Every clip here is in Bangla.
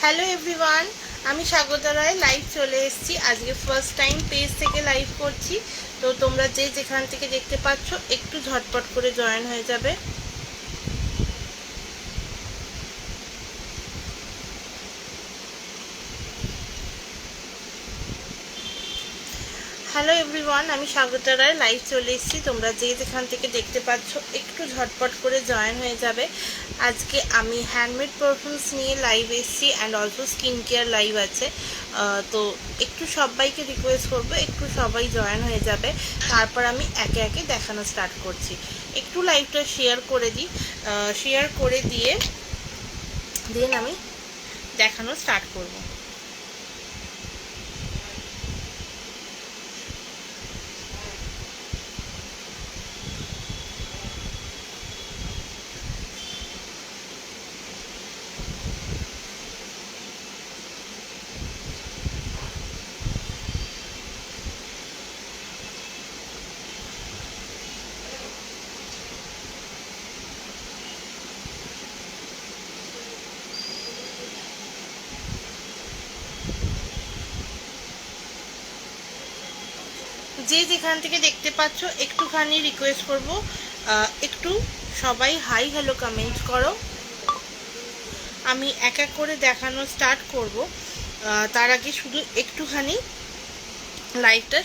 হ্যালো এভরিওয়ান, আমি স্বাগতা রায় লাইভ চলে এসেছি। আজকে ফার্স্ট টাইম পেজ থেকে লাইভ করছি, তো তোমরা যে যেখান থেকে দেখতে পাচ্ছ একটু ঝটপট করে জয়েন হয়ে যাবে। হ্যালো এভরিওয়ান, আমি স্বাগতা রায় লাইভ চলে এসেছি। তোমরা যে যেখান থেকে দেখতে পাচ্ছ একটু ঝটপট করে জয়েন হয়ে যাবে। আজকে আমি হ্যান্ডমেড পারফিউমস নিয়ে লাইভ এসেছি and also skin care live আছে। তো একটু সবাইকে রিকোয়েস্ট করবো একটু সবাই জয়েন হয়ে যাবে, তারপর আমি একে একে দেখানো স্টার্ট করছি। একটু লাইভটা শেয়ার করে দিই, শেয়ার করে দিয়ে দেন আমি দেখানো স্টার্ট করবো। যে যেখান থেকে দেখতে পাচ্ছ একটুখানি রিকোয়েস্ট করব, একটু সবাই হাই হ্যালো কমেন্ট করো। আমি এক এক করে দেখানো স্টার্ট করব, তার আগে শুধু একটুখানি লাইভটা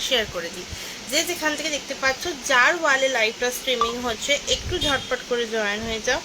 শেয়ার করে দিই। যে যেখান থেকে দেখতে পাচ্ছ, যার ওয়ালে লাইভটা স্ট্রিমিং হচ্ছে একটু ঝটপট করে জয়েন হয়ে যাও।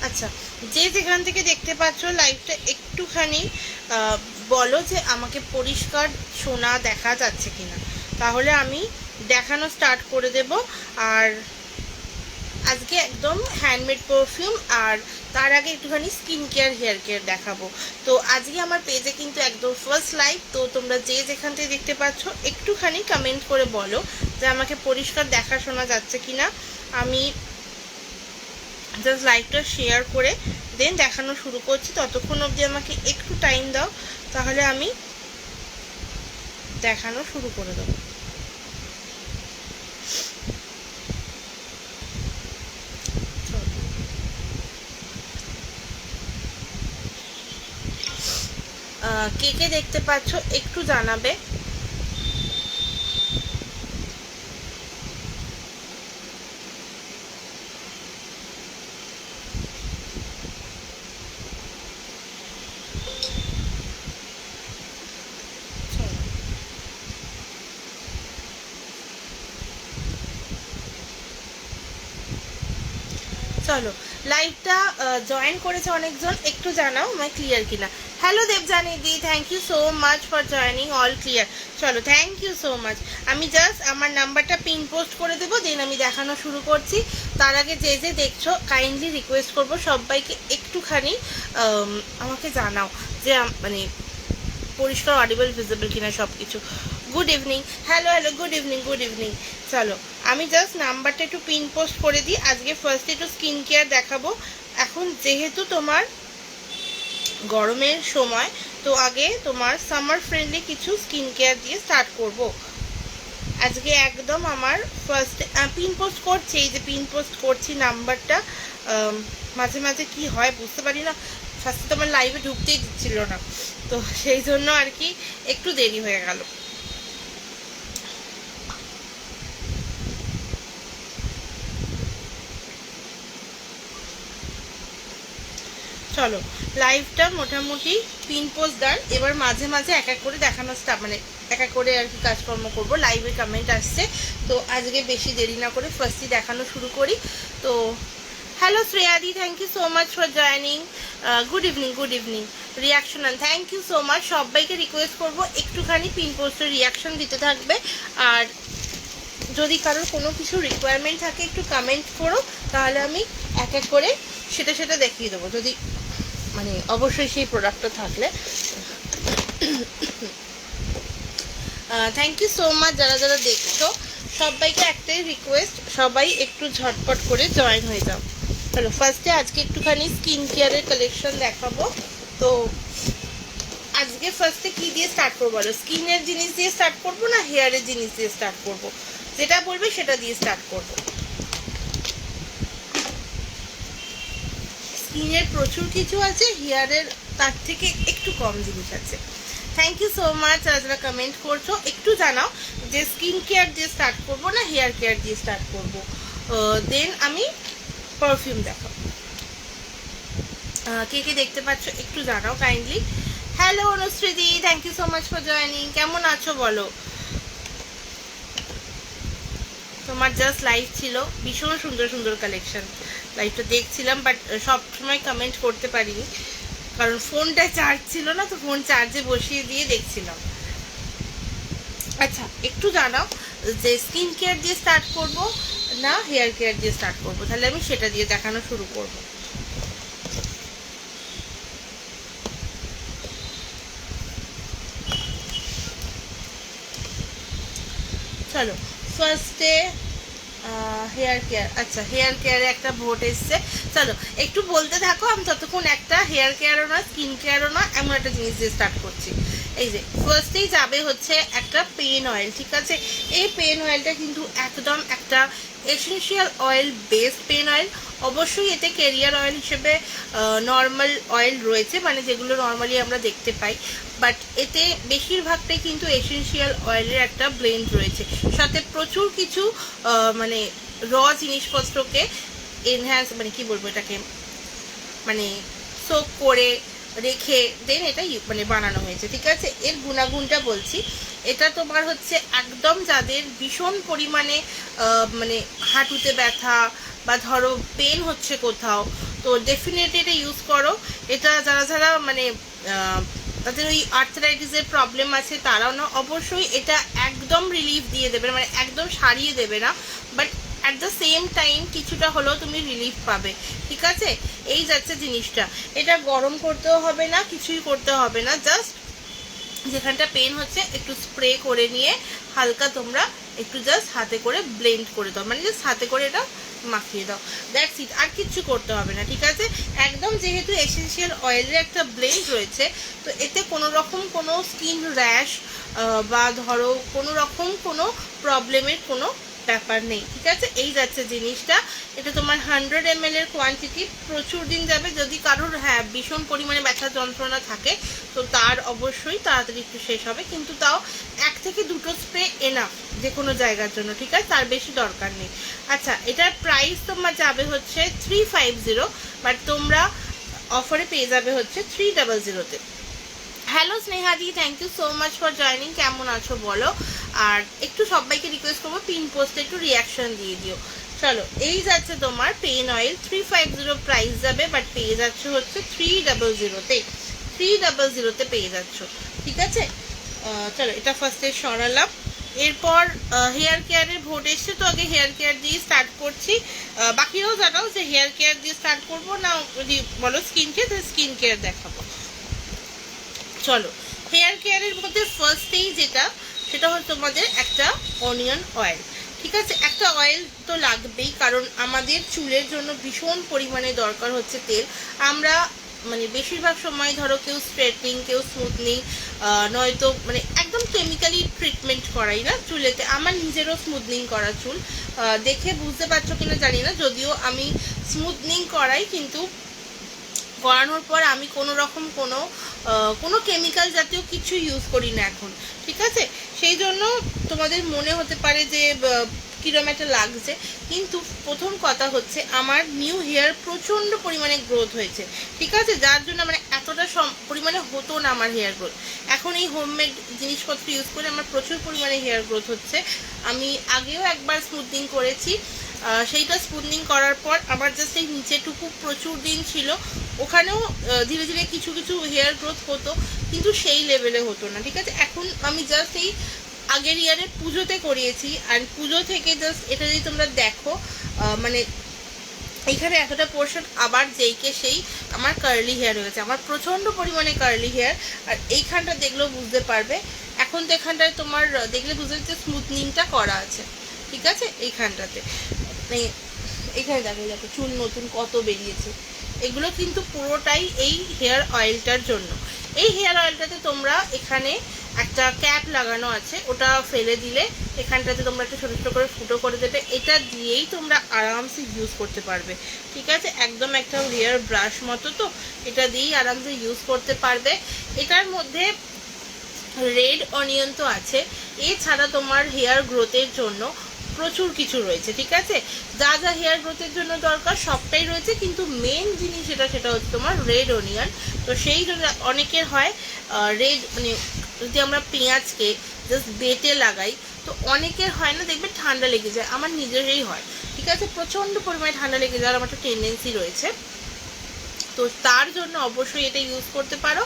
আচ্ছা, যে যেখান থেকে দেখতে পাচ্ছ লাইভটা একটুখানি বলো যে আমাকে পরিষ্কার শোনা দেখা যাচ্ছে কিনা, তাহলে আমি দেখানো স্টার্ট করে দেব। আর আজকে একদম হ্যান্ডমেড পারফিউম, আর তার আগে একটুখানি স্কিন কেয়ার হেয়ার কেয়ার দেখাবো। তো আজকে আমার পেজে কিন্তু একদম ফার্স্ট লাইভ, তো তোমরা যে যেখান থেকে দেখতে পাচ্ছ একটুখানি কমেন্ট করে বলো যে আমাকে পরিষ্কার দেখা শোনা যাচ্ছে কিনা। আমি জাস্ট লাইভটা শেয়ার করে দেন দেখানো শুরু করছি। ততক্ষণ অবধি আমাকে একটু টাইম দাও, তাহলে আমি দেখানো শুরু করে দেবো। কে কে দেখতে পাচ্ছ একটু জানাবে। চলো, লাইভটা জয়েন করেছে অনেকজন, একটু জানাও আমায় ক্লিয়ার কিনা। Hello Debjani di, thank you so much for joining, all clear. চলো, থ্যাংক ইউ সো মাচ। আমি জাস্ট আমার নাম্বারটা পিন পোস্ট করে দেবো, দেন আমি দেখানো শুরু করছি। তার আগে যে যে দেখছো কাইন্ডলি রিকোয়েস্ট করবো সবাইকে একটুখানি আমাকে জানাও যে মানে পরিষ্কার অডিবল ভিজিবল কিনা সব কিছু। Good evening, hello hello, good evening good evening. চলো, আমি জাস্ট নাম্বারটা একটু পিন পোস্ট করে দিই। আজকে ফার্স্টে একটু স্কিন কেয়ার দেখাবো। এখন যেহেতু তোমার গরমের সময়, তো আগে তোমার সামার ফ্রেন্ডলি কিছু স্কিন কেয়ার দিয়ে স্টার্ট করব। আজকে একদম আমার ফার্স্ট পিন পোস্ট করছি, এই যে পিন পোস্ট করছি নাম্বারটা। মাঝে মাঝে কি হয় বুঝতে পারি না, ফার্স্টে তো আমার লাইভে ঢুকতেই দিচ্ছিল না, তো সেই জন্য আর কি একটু দেরি হয়ে গেল। চলো, লাইভটা মোটামুটি পিন পোস্ট ডান। এবার মাঝে মাঝে এক এক করে দেখানো মানে এক এক করে আর কি কাজকর্ম করবো। লাইভে কমেন্ট আসছে, তো আজকে বেশি দেরি না করে ফার্স্টই দেখানো শুরু করি। তো হ্যালো শ্রেয়াদি, thank you so much for joining. Good evening good evening. Reaction thank you so much. সবাইকে রিকোয়েস্ট করবো একটুখানি পিন পোস্টের রিয়াকশন দিতে থাকবে, আর যদি কারোর কোনো কিছু রিকোয়ারমেন্ট থাকে একটু কমেন্ট করো, তাহলে আমি এক এক করে সেটা দেখিয়ে দেবো, যদি মানে অবশ্যই সেই প্রোডাক্টটা থাকলে। থ্যাংক ইউ সো মাচ যারা যারা দেখছো। সবাইকে একটাই রিকোয়েস্ট, সবাই একটু ঝটপট করে জয়েন হয়ে যাও। চলো ফার্স্টে আজকে একটুখানি স্কিন কেয়ারের কালেকশন দেখাবো। তো আজকে ফার্স্টে কি দিয়ে স্টার্ট করবো বলো? স্কিনের জিনিস দিয়ে স্টার্ট করবো না হেয়ারের জিনিস দিয়ে স্টার্ট করবো? যেটা বলবে সেটা দিয়ে স্টার্ট করবো। স্কিনের প্রচুর কিছু আছে, হেয়ারের তার থেকে একটু কম জিনিস আছে। থ্যাংক ইউ সো মাচ যারা যারা কমেন্ট করছো। একটু জানাও যে স্কিন কেয়ার দিয়ে স্টার্ট করবো না হেয়ার কেয়ার দিয়ে স্টার্ট করবো। দেন আমি পারফিউম দেখাবো। কে কে দেখতে পাচ্ছ একটু জানাও কাইন্ডলি। হ্যালো অনুশ্রীদি, thank you so much for joining. কেমন আছো বলো? তোমার জাস্ট লাইভ ছিল, ভীষণ সুন্দর সুন্দর কালেকশন। লাইভটা দেখছিলাম বাট সব সময় কমেন্ট করতে পারিনি কারণ ফোনটা চার্জ ছিল না, তো ফোন চার্জে বসিয়ে দিয়ে দেখছিলাম। আচ্ছা একটু জানাও যে স্কিন কেয়ার দিয়ে স্টার্ট করব না হেয়ার কেয়ার দিয়ে স্টার্ট করব, তাহলে আমি সেটা দিয়ে দেখানো শুরু করব। চলো ফার্স্টে হেয়ার কেয়ার। আচ্ছা হেয়ার কেয়ারে একটা ভোট এসছে, চলো একটু বলতে থাকো, আমি ততক্ষণ একটা হেয়ার কেয়ারও না স্কিন কেয়ারও না এমন একটা জিনিস দিয়ে স্টার্ট করছি। এই যে ফার্স্টেই যাবে হচ্ছে একটা পেন অয়েল, ঠিক আছে? এই পেন অয়েলটা কিন্তু একদম একটা essential oil based pain oil. অবশ্যই এতে ক্যারিয়ার অয়েল হিসেবে নর্মাল অয়েল রয়েছে, মানে যেগুলো নর্মালি আমরা দেখতে পাই, বাট এতে বেশিরভাগটাই কিন্তু এসেনশিয়াল অয়েলের একটা ব্লেন্ড রয়েছে, সাথে প্রচুর কিছু মানে র জিনিসপত্রকে এনহ্যান্স, মানে কি বলবো এটাকে, মানে সোক করে রেখে দেন এটা মানে বানানো হয়েছে, ঠিক আছে? এর গুণাগুণটা বলছি। এটা তোমার হচ্ছে একদম যাদের ভীষণ পরিমাণে মানে হাঁটুতে ব্যথা বা ধরো পেন হচ্ছে কোথাও, তো ডেফিনেটলি এটা ইউজ করো। এটা যারা যারা মানে তাদের ওই আর্থ্রাইটিসের প্রবলেম আছে তারাও না, অবশ্যই এটা একদম রিলিফ দিয়ে দেবে, মানে একদম সারিয়ে দেবে না, but at the same time কিছুটা হলেও তুমি রিলিফ পাবে, ঠিক আছে? এই যাচ্ছে জিনিসটা। এটা গরম করতেও হবে না, কিছুই করতে হবে না, জাস্ট যেখানটা পেন হচ্ছে একটু স্প্রে করে নিয়ে হালকা তোমরা একটু জাস্ট হাতে করে ব্লেন্ড করে দাও, মানে জাস্ট হাতে করে এটা মাখিয়ে দাও, দ্যাটস ইট। আর কিচ্ছু করতে হবে না, ঠিক আছে? একদম যেহেতু এসেনশিয়াল অয়েলের একটা ব্লেন্ড রয়েছে, তো এতে কোনো রকম কোনো স্কিন র্যাশ বা ধরো কোনো রকম কোনো প্রবলেমের কোনো ব্যাপার নেই, ঠিক আছে? এই যাচ্ছে জিনিসটা। এটা তোমার 100 ml এর কোয়ান্টিটি, প্রচুর দিন যাবে। যদি কারোর হ্যাঁ ভীষণ পরিমাণে ব্যথা যন্ত্রণা থাকে তো তার অবশ্যই তাড়াতাড়ি একটু শেষ হবে, কিন্তু তাও 1 থেকে 2টো স্প্রে এনাফ যে কোনো জায়গার জন্য, ঠিক আছে? তার বেশি দরকার নেই। আচ্ছা এটার প্রাইস তোমার যাবে হচ্ছে 350, বাট তোমরা অফারে পেয়ে যাবে হচ্ছে 300-তে। হ্যালো স্নেহাদি, thank you so much for joining. কেমন আছো বলো? আর একটু সবাইকে রিকোয়েস্ট করবো পিন পোস্টে একটু রিয়াকশন দিয়ে দিও। চলো এই যাচ্ছে তোমার পেন অয়েল, 350 প্রাইস যাবে, বাট পেয়ে যাচ্ছে হচ্ছে 300-তে। 300-তে পেয়ে যাচ্ছ, ঠিক আছে? চলো এটা ফার্স্টে সরালাম। এরপর হেয়ার কেয়ারের ভোট এসছে, তো আগে হেয়ার কেয়ার দিয়ে স্টার্ট করছি। বাকিরাও জানাও যে হেয়ার কেয়ার দিয়ে স্টার্ট করবো না যদি বলো স্কিন কেয়ার, তাহলে স্কিন কেয়ার দেখাবো। চলো হেয়ার কেয়ারের মধ্যে ফার্স্টেই যেটা, সেটা হলো তোমাদের একটা অনিয়ন অয়েল, ঠিক আছে? একটা অয়েল তো লাগবেই, কারণ আমাদের চুলের জন্য ভীষণ পরিমাণে দরকার হচ্ছে তেল। আমরা মানে বেশিরভাগ সময় ধরো কেউ স্ট্রেটনিং, কেউ স্মুথনিং, নয়তো মানে একদম কেমিক্যালি ট্রিটমেন্ট করাই না চুলেতে। আমার নিজেরও স্মুথনিং করা চুল, দেখে বুঝতে পারছো কিনা জানি না, যদিও আমি স্মুথনিং করাই, কিন্তু করানোর পর আমি কোনো রকম কোনো কেমিক্যাল জাতীয় কিছু ইউজ করি না এখন, ঠিক আছে? সেই জন্য তোমাদের মনে হতে পারে যে কিরম একটা লাগছে, কিন্তু প্রথম কথা হচ্ছে আমার নিউ হেয়ার প্রচণ্ড পরিমাণে গ্রোথ হয়েছে, ঠিক আছে? যার জন্য মানে এতটা পরিমাণে হতো না আমার হেয়ার গ্রোথ। এখন এই হোমমেড জিনিসপত্র ইউজ করে আমার প্রচুর পরিমাণে হেয়ার গ্রোথ হচ্ছে। আমি আগেও একবার স্মুথনিং করেছি, সেইটা স্মুথনিং করার পর আমার জাস্ট এই নিচেটুকু প্রচুর দিন ছিল, ওখানেও ধীরে ধীরে কিছু কিছু হেয়ার গ্রোথ হতো, কিন্তু সেই লেভেলে হতো না, ঠিক আছে? এখন আমি জাস্ট এই আগের ইয়ারে পুজোতে করিয়েছি, আর পুজো থেকে জাস্ট এটা যদি তোমরা দেখো মানে এখানে এতটা পোর্শন আবার যেইকে সেই আমার কার্লি হেয়ার হয়েছে, আমার প্রচণ্ড পরিমাণে কার্লি হেয়ার। আর এইখানটা দেখলেও বুঝতে পারবে, এখন তো এখানটায় তোমার দেখলে বুঝতে পারছে স্মুথনিংটা করা আছে, ঠিক আছে। এইখানটাতে এখানে দেখো দেখো চুল নতুন কত বেরিয়েছে। এগুলো কিন্তু পুরোটাই এই হেয়ার অয়েলটার জন্য। এই হেয়ার অয়েলটাতে তোমরা এখানে একটা ক্যাপ লাগানো আছে, ওটা ফেলে দিলে এখানটাতে তোমরা একটা ছোটো ছোটো করে ফুটো করে দেবে। এটা দিয়েই তোমরা আরামসে ইউজ করতে পারবে, ঠিক আছে। একদম একটা হেয়ার ব্রাশ মতো, তো এটা দিয়েই আরামসে ইউজ করতে পারবে। এটার মধ্যে রেড অনিয়ন তো আছে, এছাড়া তোমার হেয়ার গ্রোথের জন্য প্রচুর কিছু রয়েছে, ঠিক আছে। যা যা হেয়ার গ্রোথের জন্য দরকার সবটাই রয়েছে, কিন্তু মেন জিনিস সেটা হচ্ছে তোমার রেড অনিয়ন। তো সেই জন্য অনেকের হয় রেড, মানে যদি আমরা পেঁয়াজকে জাস্ট বেটে লাগাই তো অনেকের হয় না, দেখবে ঠান্ডা লেগে যায়। আমার নিজেরই হয়, ঠিক আছে, প্রচণ্ড পরিমাণে ঠান্ডা লেগে যাওয়ার আমার একটা টেন্ডেন্সি রয়েছে। তো তার জন্য অবশ্যই এটা ইউজ করতে পারো,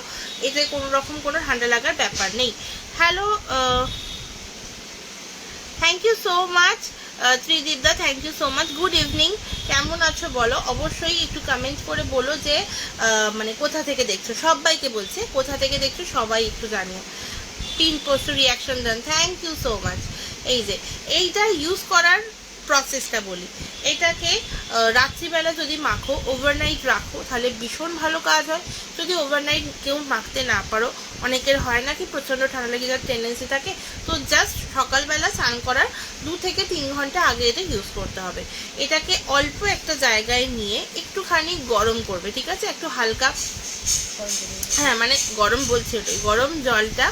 এতে কোনো রকম কোনো ঠান্ডা লাগার ব্যাপার নেই। Hello, thank you so much ত্রিদীপদা, thank you so much. Good evening, কেমন আছো বলো, অবশ্যই একটু কমেন্ট করে বলো যে মানে কোথা থেকে দেখছো। সবাইকে বলছে কোথা থেকে দেখছো, সবাই একটু জানিও। 3 পোস্ট রিয়াকশন দেন, থ্যাংক ইউ সো মাচ। এই যে এইটা ইউজ করার প্রসেসটা বলি, এটাকে রাত্রিবেলা যদি মাখো, ওভারনাইট রাখো, তাহলে ভীষণ ভালো কাজ হয়। যদি ওভারনাইট কেউ মাখতে না পারো, অনেকের হয় না কি প্রচণ্ড ঠান্ডা লেগে যাওয়ার টেন্ডেন্সি থাকে, তো জাস্ট সকালবেলা স্নান করার 2 থেকে 3 ঘন্টা আগে এটা ইউজ করতে হবে। এটাকে অল্প একটা জায়গায় নিয়ে একটুখানি গরম করবে, ঠিক আছে, একটু হালকা, হ্যাঁ মানে গরম বলছি, ওটাই গরম জলটা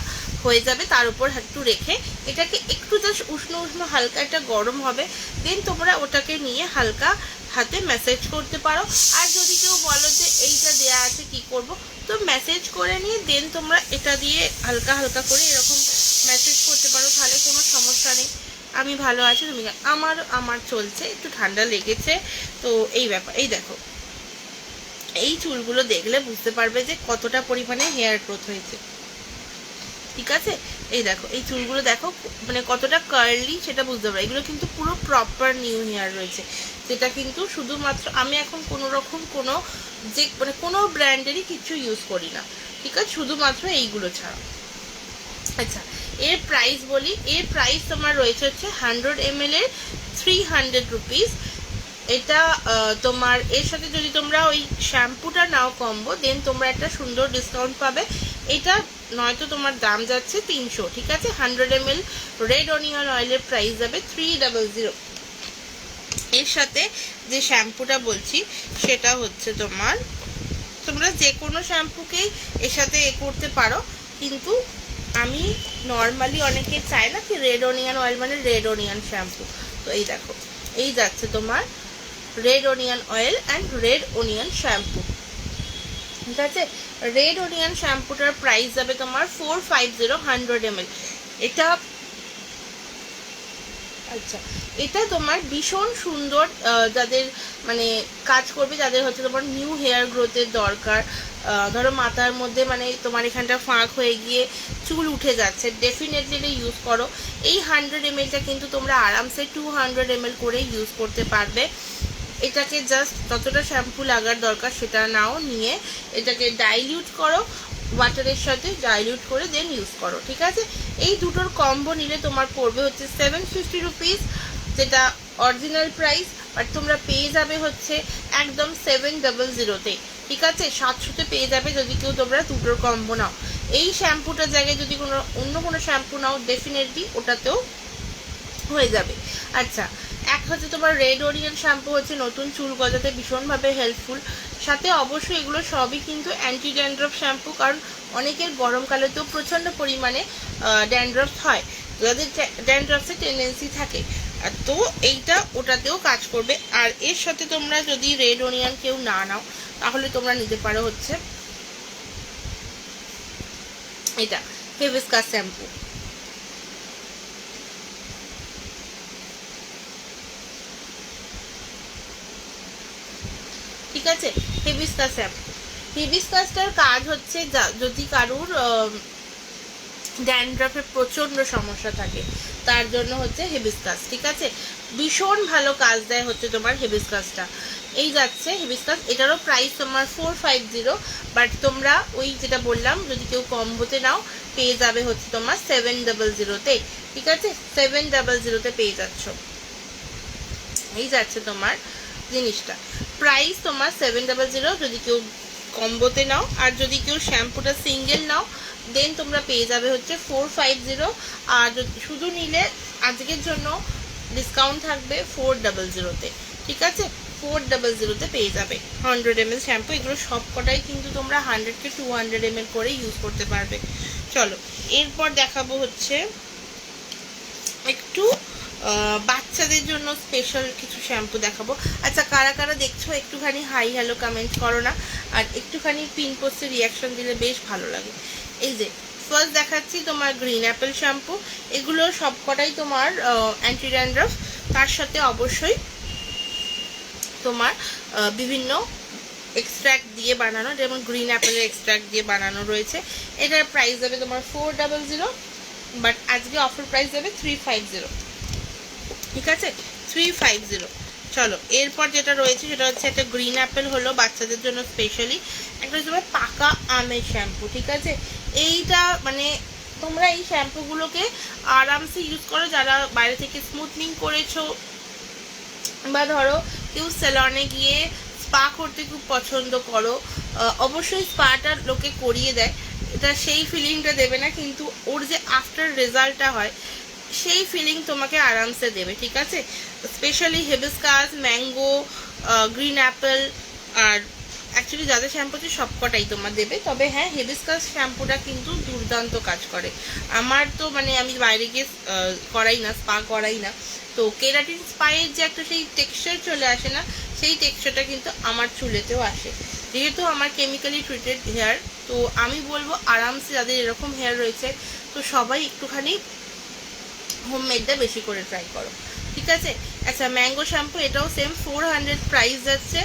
হয়ে যাবে, তার উপর একটু রেখে এটাকে একটু জাস্ট উষ্ণ উষ্ণ হালকা একটা গরম হবে, দেন তোমরা ওটাকে নিয়ে হালকা হাতে ম্যাসেজ করতে পারো। আর যদি কেউ বলো যে এইটা দেয়া আছে কি করব, তো ম্যাসেজ করে নিয়ে দেন তোমরা এটা দিয়ে হালকা হালকা করে এরকম ম্যাসেজ করতে পারো, তাহলে কোনো সমস্যা নেই। আমি ভালো আছি, তুমি আমার চলছে, একটু ঠান্ডা লেগেছে, তো এই ব্যাপার। এই দেখো, এই চুলগুলো দেখলে বুঝতে পারবে যে কতটা পরিমাণে হেয়ার গ্রোথ হয়েছে, ঠিক আছে। এই দেখো এই চুলগুলো দেখো মানে কতটা কার্লি, সেটা বুঝতে পারো। এগুলো কিন্তু পুরো প্রপার নিউ হেয়ার রয়েছে, যেটা কিন্তু শুধুমাত্র আমি এখন কোনো রকম কোনো যে মানে কোনো ব্র্যান্ডেরই কিছু ইউজ করি না, ঠিক আছে, শুধুমাত্র এইগুলো ছাড়া। আচ্ছা, এর প্রাইস বলি, এর প্রাইস তোমার রয়েছে হচ্ছে 100 ml এর 300 রুপিস। এটা তোমার এর সাথে যদি তোমরা ওই শ্যাম্পুটা নাও কম্বো, দেন তোমরা একটা সুন্দর ডিসকাউন্ট পাবে। এটা নয়তো তোমার দাম যাচ্ছে 300, ঠিক আছে। 100 ml রেড অনিয়ন অয়েলের প্রাইস যাবে 300। এর সাথে যে শ্যাম্পুটা বলছি সেটা হচ্ছে তোমার, তোমরা যে কোনো শ্যাম্পুকেই এর সাথে করতে পারো, কিন্তু আমি নর্মালি অনেকে চায় না কি রেড অনিয়ন অয়েল মানে রেড অনিয়ন শ্যাম্পু। তো এই দেখো, এই যাচ্ছে তোমার red onion oil and red onion shampoo, ঠিক আছে। রেড অনিয়ন শ্যাম্পুটার প্রাইস যাবে তোমার 450 100 ml। এটা আচ্ছা, এটা তোমার ভীষণ সুন্দর, যাদের মানে কাজ করবে, যাদের হচ্ছে তোমার নিউ হেয়ার গ্রোথের দরকার, ধরো মাথার মধ্যে মানে তোমার এখানটা ফাঁক হয়ে গিয়ে চুল উঠে যাচ্ছে, ডেফিনেটলি এটা ইউজ করো। এই 100 mlটা কিন্তু তোমরা আরামসে 200 ml করে ইউজ করতে পারবে। এটাকে জাস্ট যতটা শ্যাম্পু লাগার দরকার সেটা নাও, নিয়ে এটাকে ডাইলিউট করো ওয়াটারের সাথে, ডাইলিউট করে দেন ইউজ করো, ঠিক আছে। এই দুটোর কম্বো নিলে তোমার পড়বে হচ্ছে 750 রুপিস, যেটা অরিজিনাল প্রাইস, বাট তোমরা পেয়ে যাবে হচ্ছে একদম 700-তে, ঠিক আছে। 700-তে পেয়ে যাবে যদি কেউ তোমরা দুটোর কম্বো নাও। এই শ্যাম্পুটার জায়গায় যদি কোনো অন্য কোনো শ্যাম্পু নাও, ডেফিনেটলি ওটাতেও হয়ে যাবে। আচ্ছা, এক হচ্ছে তোমার রেড অনিয়ন শ্যাম্পু হচ্ছে নতুন চুল গজাতে ভীষণভাবে হেল্পফুল, সাথে অবশ্যই এগুলো সবই কিন্তু অ্যান্টি ড্যান্ড্রফ শ্যাম্পু, কারণ অনেকের গরমকালেতেও প্রচণ্ড পরিমাণে ড্যান্ড্রফ হয়, যাদের ড্যান্ড্রফের টেন্ডেন্সি থাকে, তো এইটা ওটাতেও কাজ করবে। আর এর সাথে তোমরা যদি রেড অনিয়ন কেউ না নাও, তাহলে তোমরা নিতে পারো হচ্ছে এটা হিবিস্কাস শ্যাম্পু, ঠিক আছে। হিবিস্কাস শ্যাম্পু, হিবিস্কাসটার কাজ হচ্ছে যদি কারুর ড্যান্ড্রফের প্রচণ্ড সমস্যা থাকে, তার জন্য হচ্ছে হিবিস্কাস, ঠিক আছে। ভীষণ ভালো কাজ দেয় হচ্ছে তোমার হিবিস্কাসটা। এই যাচ্ছে হিবিস্কাস, এটারও প্রাইস তোমার 450, বাট তোমরা ওই যেটা বললাম যদি কেউ কম্বোতে নাও পেয়ে যাবে হচ্ছে তোমার 700-তে, ঠিক আছে। 700-তে পেয়ে যাচ্ছ। এই যাচ্ছে তোমার জিনিসটা। প্রাইস তোমার 700 যদি কেউ কম্বোতে নাও, আর যদি কেউ শ্যাম্পুটা সিঙ্গেল নাও দেন তোমরা পেয়ে যাবে হচ্ছে 450। আর শুধু নিলে আজকের জন্য ডিসকাউন্ট থাকবে 400-তে, ঠিক আছে? 400-তে পেয়ে যাবে 100 ml শ্যাম্পু। এগুলো সব কটাই কিন্তু তোমরা 100 থেকে 200 ml করে ইউজ করতে পারবে। চলো এরপর দেখাবো হচ্ছে একটু বাচ্চাদের জন্য স্পেশাল কিছু শ্যাম্পু দেখাবো। আচ্ছা, কারা কারা দেখছো একটুখানি হাই হ্যালো কমেন্ট করো না, আর একটুখানি পিন পোস্টে রিয়াকশন দিলে বেশ ভালো লাগে। এই যে ফার্স্ট দেখাচ্ছি তোমার গ্রিন অ্যাপেল শ্যাম্পু। এগুলো সবকটাই তোমার অ্যান্টি ড্যান্ড্রাফ, তার সাথে অবশ্যই তোমার বিভিন্ন এক্সট্র্যাক্ট দিয়ে বানানো, যেমন গ্রিন অ্যাপেলের এক্সট্র্যাক্ট দিয়ে বানানো রয়েছে। এটার প্রাইস যাবে তোমার 400, বাট আজকে অফার প্রাইস যাবে 350, ঠিক আছে? 350। চলো এরপর যেটা রয়েছে সেটা হচ্ছে একটা গ্রিন অ্যাপেল হলো বাচ্চাদের জন্য স্পেশালি, একটা হচ্ছে তোমার পাকা আমের শ্যাম্পু, ঠিক আছে? এইটা মানে তোমরা এই শ্যাম্পুগুলোকে আরামসে ইউজ করো যারা বাইরে থেকে স্মুথনিং করেছো, বা ধরো কেউ সেলনে গিয়ে স্পা করতে খুব পছন্দ করো। অবশ্যই স্পাটা লোকে করিয়ে দেয়, এটা সেই ফিলিংটা দেবে না, কিন্তু ওর যে আফটার রেজাল্টটা হয় সেই ফিলিং তোমাকে আরামসে দেবে, ঠিক আছে? Specially hibiscus, mango, green apple, আর অ্যাকচুয়ালি যাদের শ্যাম্পু আছে সবকটাই তোমার দেবে। তবে হ্যাঁ, হিবিস্কাস শ্যাম্পুটা কিন্তু দুর্দান্ত কাজ করে। আমার তো মানে আমি বাইরে গিয়ে করাই না, স্পা করাই না, তো কেরাটিন স্পায়ের যে একটা সেই টেক্সচার চলে আসে না, সেই টেক্সচারটা কিন্তু আমার চুলেতেও আসে, যেহেতু আমার কেমিক্যালি ট্রিটেড হেয়ার। তো আমি বলবো আরামসে যাদের এরকম হেয়ার রয়েছে তো সবাই একটুখানি হোমমেডটা বেশি করে ট্রাই করো, ঠিক আছে? আচ্ছা, ম্যাঙ্গো শ্যাম্পু এটাও সেম 400 প্রাইস যাচ্ছে,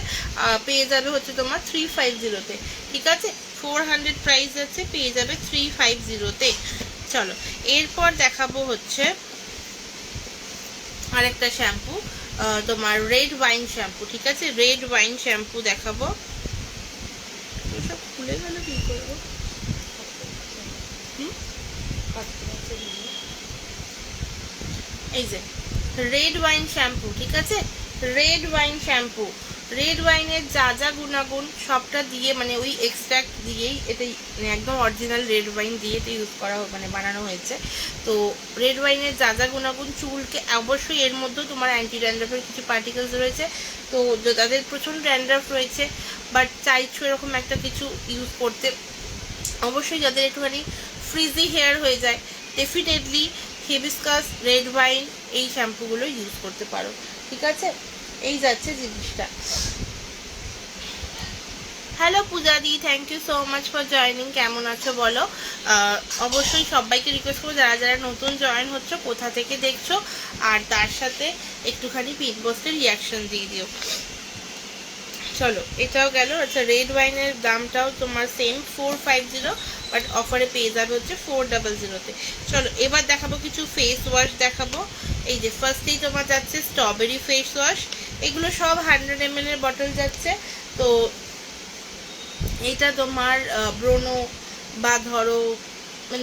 পেয়ে যাবে হচ্ছে তোমার 350-তে, ঠিক আছে? 400 প্রাইস যাচ্ছে, পেয়ে যাবে 350-তে। চলো এরপর দেখাবো হচ্ছে আরেকটা শ্যাম্পু, তোমার রেড ওয়াইন শ্যাম্পু, ঠিক আছে? রেড ওয়াইন শ্যাম্পু দেখাবো। এসব খুলে গেল কি করবো? এই যে রেড ওয়াইন শ্যাম্পু, ঠিক আছে? রেড ওয়াইন শ্যাম্পু, রেড ওয়াইনের যা যা গুণাগুণ সবটা দিয়ে মানে ওই এক্সট্রাক্ট দিয়েই এটা মানে একদম অরিজিনাল রেড ওয়াইন দিয়ে এটা ইউজ করা মানে বানানো হয়েছে। তো রেড ওয়াইনের যা যা গুণাগুণ চুলকে অবশ্যই, এর মধ্যেও তোমার অ্যান্টি ড্যান্ড্রাফের কিছু পার্টিকেলস রয়েছে। তো যাদের প্রচণ্ড ড্যান্ড্রাফ রয়েছে বাট চাইছো এরকম একটা কিছু ইউজ করতে, অবশ্যই যাদের একটুখানি ফ্রিজি হেয়ার হয়ে যায় ডেফিনেটলি হিবিস্কাস, রেড ওয়াইন এই শ্যাম্পুগুলো ইউজ করতে পারো, ঠিক আছে? এই যাচ্ছে জিনিসটা। হ্যালো পূজাদি, thank you so much for joining. কেমন আছো বলো? অবশ্যই সবাইকে রিকোয়েস্ট করবো যারা যারা নতুন জয়েন হচ্ছে কোথা থেকে দেখছো, আর তার সাথে একটুখানি পিন পোস্টের রিয়াকশন দিয়ে দিও। চলো এটাও গেল। আচ্ছা, রেড ওয়াইনের দামটাও তোমার সেম 450, বাট অফারে পেয়ে যাবে হচ্ছে 400-তে। চলো এবার দেখাবো কিছু ফেস ওয়াশ দেখাবো। এই যে ফার্স্টেই তোমার যাচ্ছে স্ট্রবেরি ফেস ওয়াশ, এগুলো সব 100 ml এর বটল যাচ্ছে। তো এইটা তোমার ব্রোনো বা ধরো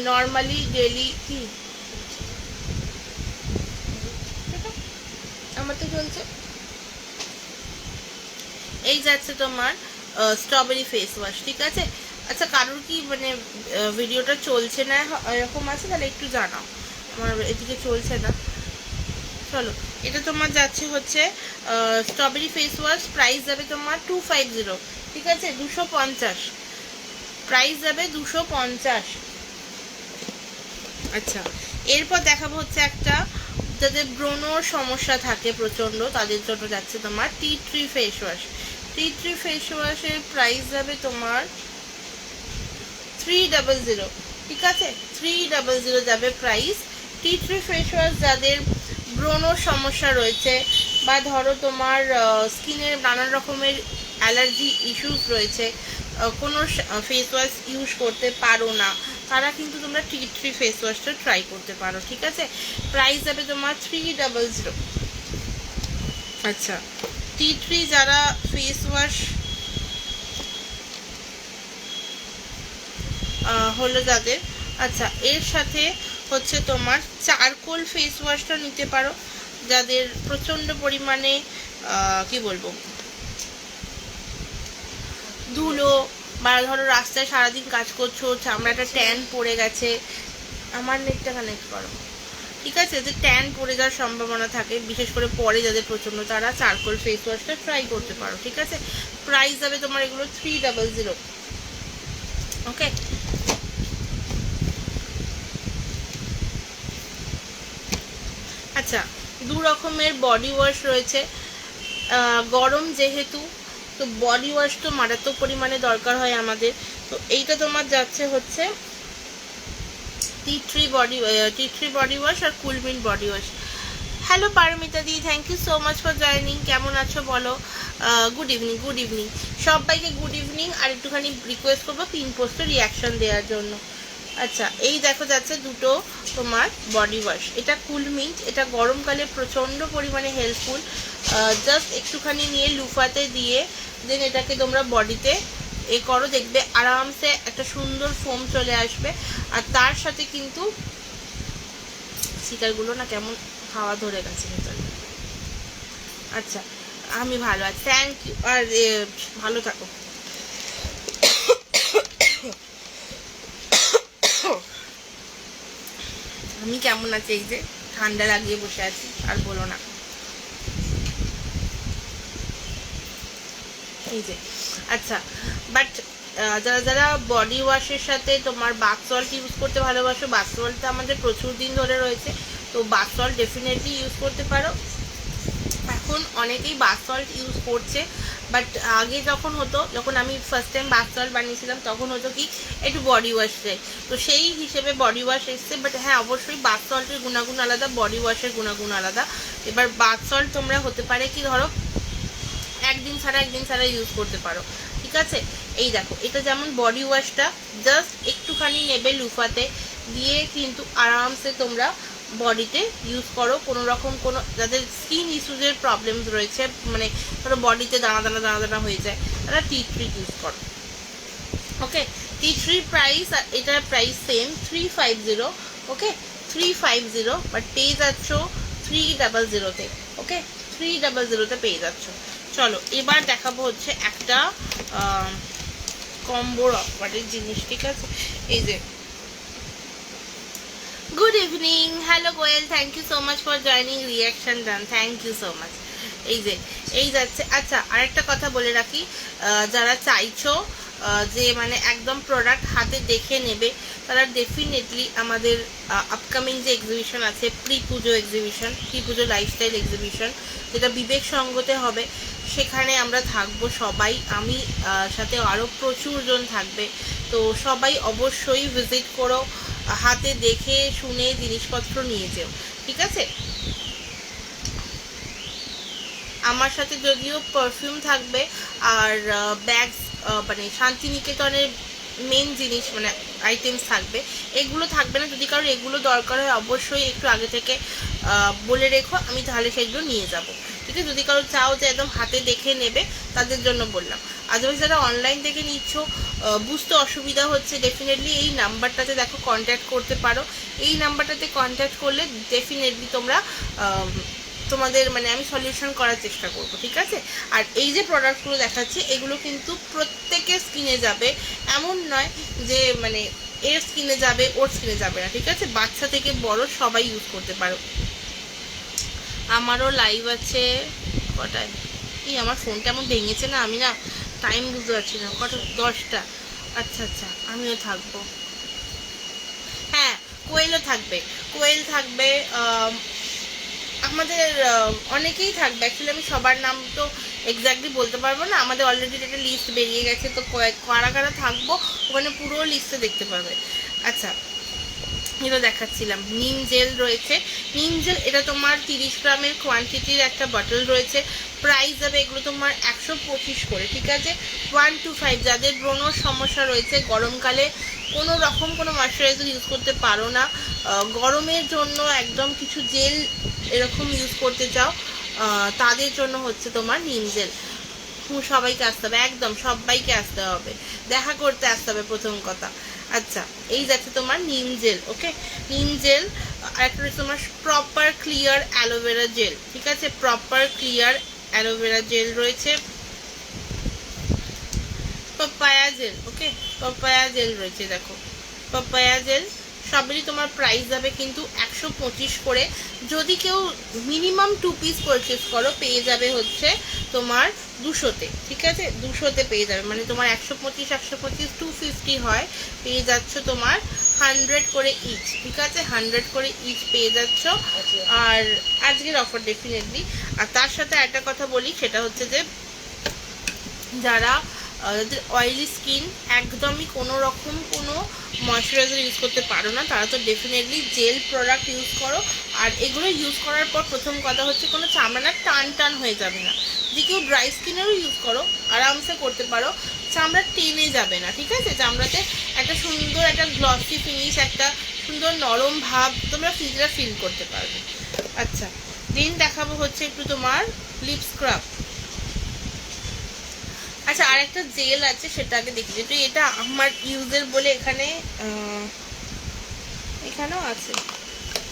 নর্মালি ডেলি কি আমার তো চলছে, এই যাচ্ছে তোমার স্ট্রবেরি ফেস ওয়াশ, ঠিক আছে? আচ্ছা, কারোর কি মানে ভিডিওটা চলছে না এরকম আছে তাহলে একটু জানাও, আমার এদিকে চলছে না। চলো এটা তোমার যাচ্ছে হচ্ছে স্ট্রবেরি ফেস ওয়াশ, প্রাইস যাবে তোমার 250, ঠিক আছে? 250 প্রাইস যাবে, 250। আচ্ছা, এরপর দেখাবো হচ্ছে একটা যাদের ব্রণর সমস্যা থাকে প্রচণ্ড, তাদের জন্য যাচ্ছে তোমার tea tree face wash. Tea tree face ওয়াশের প্রাইস যাবে তোমার 300, ঠিক আছে? 300 যাবে price. Tea tree face wash যাদের ব্রণর সমস্যা রয়েছে, বা ধরো তোমার স্কিনের নানান রকমের অ্যালার্জি ইস্যুস রয়েছে, কোনো ফেস ওয়াশ ইউজ করতে পারো না, তারা কিন্তু তোমরা টি ট্রি ফেস ওয়াশটা ট্রাই করতে পারো, ঠিক আছে? প্রাইস যাবে তোমার 300। আচ্ছা, টি ট্রি যারা ফেস ওয়াশ হলো যাদের, আচ্ছা এর সাথে হচ্ছে তোমার চারকোল ফেস ওয়াশটা নিতে পারো। যাদের প্রচণ্ড পরিমাণে কি বলবো ধুলো, বা ধরো রাস্তায় সারাদিন কাজ করছো, চামড়াটা ট্যান পড়ে গেছে, আমার নেটটা কানেক্ট করো, ঠিক আছে, যে ট্যান পড়ে যাওয়ার সম্ভাবনা থাকে, বিশেষ করে পরে যাদের প্রচণ্ড, তারা চারকোল ফেস ওয়াশটা ট্রাই করতে পারো, ঠিক আছে। প্রাইস যাবে তোমার এগুলো 300, ওকে। আচ্ছা, দু রকমের বডি ওয়াশ রয়েছে, গরম যেহেতু, তো বডি ওয়াশ তো মারাত্মক পরিমাণে দরকার হয় আমাদের। তো এইটা তোমার যাচ্ছে হচ্ছে টি ট্রি বডি ওয়াশ আর cool mint body wash. Hello Paramita di, thank you so much for joining. কেমন আছো বলো? গুড ইভিনিং সবাইকে, গুড ইভিনিং। আর একটুখানি রিকোয়েস্ট করবো পিন পোস্টে রিয়াকশন দেওয়ার জন্য। আচ্ছা, এই দেখো যাচ্ছে দুটো তোমার বডি ওয়াশ, এটা কুলমিন্ট, এটা গরমকালে প্রচণ্ড পরিমাণে হেল্পফুল। জাস্ট একটুখানি নিয়ে লুফাতে দিয়ে দেন এটাকে তোমরা বডিতে করো, দেখবে আরামসে একটা সুন্দর ফোম চলে আসবে। আর তার সাথে কিন্তু শিকারগুলো না কেমন হাওয়া ধরে গেছে ভেতরে। আচ্ছা, আমি ভালো আছি, থ্যাংক ইউ। আর ভালো থাকো। আমি কেমন আছি, এই যে ঠান্ডা লাগিয়ে বসে আছি, আর বলো না। এই যে আচ্ছা, বাট যারা যারা বডি ওয়াশের সাথে তোমার বাথ সল্ট ইউজ করতে ভালোবাসো, বাথ সল্টটা আমাদের প্রচুর দিন ধরে রয়েছে, তো বাথ সল্ট ডেফিনেটলি ইউজ করতে পারো। এখন অনেকেই বাথ সল্ট ইউজ করছে, বাট আগে যখন আমি ফার্স্ট টাইম বাথ সল্ট বানিয়েছিলাম, তখন হতো কি একটু বডি ওয়াশ চাই, তো সেই হিসেবে বডি ওয়াশ এসছে। বাট হ্যাঁ, অবশ্যই বাথ সল্টের গুণাগুণ আলাদা, বডি ওয়াশের গুণাগুণ আলাদা। এবার বাথ সল্ট তোমরা হতে পারে কি ধরো একদিন ছাড়া ইউজ করতে পারো, ঠিক আছে। এই দেখো, এটা যেমন বডি ওয়াশটা জাস্ট একটুখানি নেবে লুফাতে দিয়ে, কিন্তু আরামসে তোমরা বডিতে ইউজ করো। কোনো যাদের স্কিন ইস্যুজের প্রবলেমস রয়েছে, মানে ধরো বডিতে দানা দানা হয়ে যায়, তারা টি ট্রি ইউজ করো, ওকে। টি ট্রি প্রাইস আর এটার প্রাইস সেম 350, ওকে, 350, বাট পেয়ে যাচ্ছ 300-তে, ওকে, 300-তে পেয়ে যাচ্ছ। চলো এবার দেখাবো হচ্ছে একটা কম্বোর অফারের জিনিস, ঠিক আছে। এই যে good evening, hello Goyal, thank you so much for joining, reaction done, thank you so much. এই যাচ্ছে। আচ্ছা, আরেকটা কথা বলে রাখি, যারা চাইছো যে মানে একদম প্রোডাক্ট হাতে দেখে নেবে, তারা ডেফিনেটলি আমাদের আপকামিং যে এক্সিবিশন আছে, প্রি পুজো লাইফস্টাইল এক্সিবিশন, যেটা বিবেক সঙ্গতে হবে, সেখানে আমরা থাকবো সবাই, আমি সাথে আরও প্রচুর জন থাকবে। তো সবাই অবশ্যই ভিজিট করো, হাতে দেখে শুনে জিনিসপত্র নিয়ে যেও, ঠিক আছে। আমার সাথে যদিও পারফিউম থাকবে আর ব্যাগস, মানে শান্তিনিকেতনের মেন জিনিস মানে আইটেমস থাকবে, এগুলো থাকবে না। যদি কারোর এগুলো দরকার হয় অবশ্যই একটু আগে থেকে বলে রেখো, আমি তাহলে সেগুলো নিয়ে যাব, ঠিক আছে। যদি কারো চাও যে একদম হাতে দেখে নেবে, তাদের জন্য বললাম। আদারওয়াইজ যারা অনলাইন থেকে নিচ্ছ, বুঝতে অসুবিধা হচ্ছে, ডেফিনেটলি এই নাম্বারটাতে দেখো কন্ট্যাক্ট করতে পারো। এই নাম্বারটাতে কন্ট্যাক্ট করলে ডেফিনেটলি তোমরা তোমাদের মানে আমি সলিউশন করার চেষ্টা করব, ঠিক আছে। আর এই যে প্রোডাক্টগুলো দেখাচ্ছি, এগুলো কিন্তু প্রত্যেকের স্কিনে যাবে, এমন নয় যে মানে এর স্কিনে যাবে ওর স্কিনে যাবে না, ঠিক আছে। বাচ্চা থেকে বড় সবাই ইউজ করতে পারো। আমারও লাইভ আছে কটায়, এই আমার ফোন কেমন ভেঙেছে না, আমি না টাইম বুঝতে পারছি না, কটা 10টা। আচ্ছা, আমিও থাকবো, হ্যাঁ কোয়েলও থাকবে, কোয়েল থাকবে, আমাদের অনেকেই থাকবে। অ্যাকচুয়ালি আমি সবার নাম তো এক্স্যাক্টলি বলতে পারবো না, আমাদের অলরেডি একটা লিস্ট বেরিয়ে গেছে, তো কারা কারা থাকবো ওখানে পুরো লিস্টে দেখতে পাবে। আচ্ছা, এটা দেখাচ্ছিলাম, নিম জেল রয়েছে। নিম জেল এটা তোমার 30 গ্রামের কোয়ান্টিটির একটা বটল রয়েছে, প্রাইস যাবে এগুলো তোমার 125 করে, ঠিক আছে। 1 to 5 যাদের ব্রণর সমস্যা রয়েছে, গরমকালে কোনো রকম কোনো ময়শ্চারাইজার ইউজ করতে পারো না, গরমের জন্য একদম কিছু জেল এরকম ইউজ করতে চাও, তাদের জন্য হচ্ছে তোমার নিম জেল। সবাইকে আসতে হবে, একদম সবাইকে আসতে হবে, দেখা করতে আসতে হবে প্রথম কথা। আচ্ছা, এই যাচ্ছে তোমার নিম জেল, ওকে। নিম জেল আর একটা রয়েছে তোমার প্রপার ক্লিয়ার অ্যালোভেরা জেল, ঠিক আছে, প্রপার ক্লিয়ার অ্যালোভেরা জেল রয়েছে, পাপায়া জেল, ওকে, পাপায়া জেল রয়েছে, দেখো পাপায়া জেল। সবেরই তোমার প্রাইস যাবে কিন্তু 125 করে। যদি কেউ মিনিমাম 2 পিস পারচেস করো পেয়ে যাবে হচ্ছে তোমার 200-তে, ঠিক আছে, 200-তে পেয়ে যাবে, মানে তোমার 125 250 হয়, পেয়ে যাচ্ছ তোমার 100 করে ইচ, ঠিক আছে, 100 করে ইচ পেয়ে যাচ্ছ। আর আজকের অফার ডেফিনেটলি। আর তার সাথে একটা কথা বলি, সেটা হচ্ছে যে যারা যাদের অয়েলি স্কিন, একদমই কোনো রকম কোনো ময়শ্চারাইজার ইউজ করতে পারো না, তারা তো ডেফিনেটলি জেল প্রোডাক্ট ইউজ করো। আর এগুলো ইউজ করার পর প্রথম কথা হচ্ছে কোনো চামড়া না টান টান হয়ে যাবে না। যে কেউ ড্রাই স্কিনেরও ইউজ করো, আরামসে করতে পারো, চামড়া টেনে যাবে না, ঠিক আছে, চামড়াতে একটা সুন্দর একটা গ্লসি ফিনিশ, একটা সুন্দর নরম ভাব তোমরা ফিজরা ফিল করতে পারবে। আচ্ছা, দেন দেখাবো হচ্ছে একটু তোমার লিপ স্ক্রাব। আচ্ছা, আর একটা জেল আছে, সেটা আগে দেখি, যেটা এটা আমার ইউজের বলে এখানে এখানেও আছে।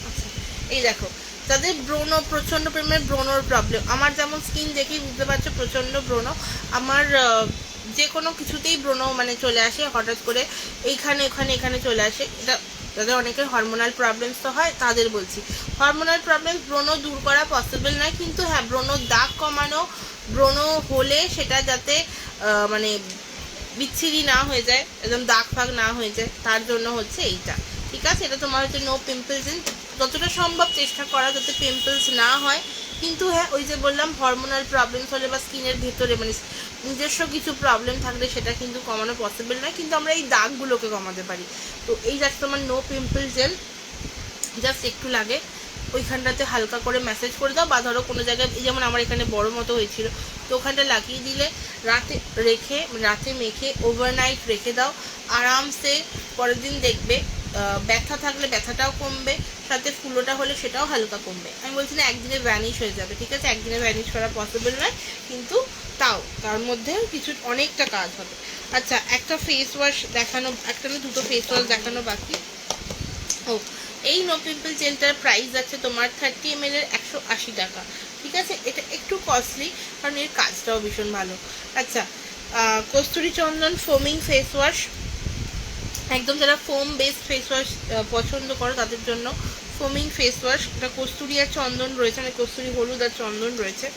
আচ্ছা, এই দেখো, তাদের ব্রণ, প্রচণ্ড পরিমাণে ব্রণর প্রবলেম, আমার যেমন স্কিন দেখেই বুঝতে পারছো প্রচণ্ড ব্রণ, আমার যে কোনো কিছুতেই ব্রণ মানে চলে আসে হঠাৎ করে, এইখানে ওখানে এখানে চলে আসে। এটা যাদের অনেকের হরমোনাল প্রবলেমস তো হয় তাদের বলছি, হরমোনাল প্রবলেম ব্রণ দূর করা পসিবল নয়, কিন্তু হ্যাঁ ব্রণ দাগ কমানো, ব্রণ হলে সেটা যাতে মানে বিচ্ছিরি না হয়ে যায়, একদম দাগ ফাগ না হয়ে যায়, তার জন্য হচ্ছে এইটা, ঠিক আছে। এটা তোমার হচ্ছে নো পিম্পলস ইন, যতটা সম্ভব চেষ্টা করা যাতে পিম্পলস না হয়। কিন্তু হ্যাঁ, ওই যে বললাম হরমোনাল প্রবলেমস হলে বা স্কিনের ভেতরে মানে নিজস্ব কিছু প্রবলেম থাকলে সেটা কিন্তু কমানো পসিবল নয়, কিন্তু আমরা এই দাগগুলোকে কমাতে পারি। তো এই যাচ্ছে তোমার নো পিম্পল জেল, জাস্ট একটু লাগে, ওইখানটাতে হালকা করে ম্যাসেজ করে দাও, বা ধরো কোনো জায়গায়, যেমন আমার এখানে বড় মতো হয়েছিল, তো ওখানটা লাগিয়ে দিলে রাতে মেখে ওভারনাইট রেখে দাও, আরামসে পরের দিন দেখবে ব্যথা থাকলে ব্যথাটাও কমবে, সাথে ফুলোটা হলে সেটাও হালকা কমবে। আমি বলছি না একদিনে ভ্যানিশ হয়ে যাবে, ঠিক আছে, একদিনে ভ্যানিশ করা পসিবল নয়, কিন্তু তাও তার মধ্যে কিছু অনেকটা কাজ হবে। আচ্ছা, একটা ফেস ওয়াশ দেখানো, একটা না দুটো ফেস ওয়াশ দেখানো বাকি। ও, এই নো পিম্পল জেলটার প্রাইস আছে তোমার 30 ml এর 180 টাকা, ঠিক আছে, এটা একটু কস্টলি কারণ এর কাজটাও ভীষণ ভালো। আচ্ছা, কস্তুরী চন্দন ফোমিং ফেস ওয়াশ, একদম যারা ফোম বেসড ফেস ওয়াশ পছন্দ করো তাদের জন্য ফোমিং ফেস ওয়াশ। এটা কস্তুরী আর চন্দন রয়েছে, মানে কস্তুরী হলুদ আর চন্দন রয়েছে।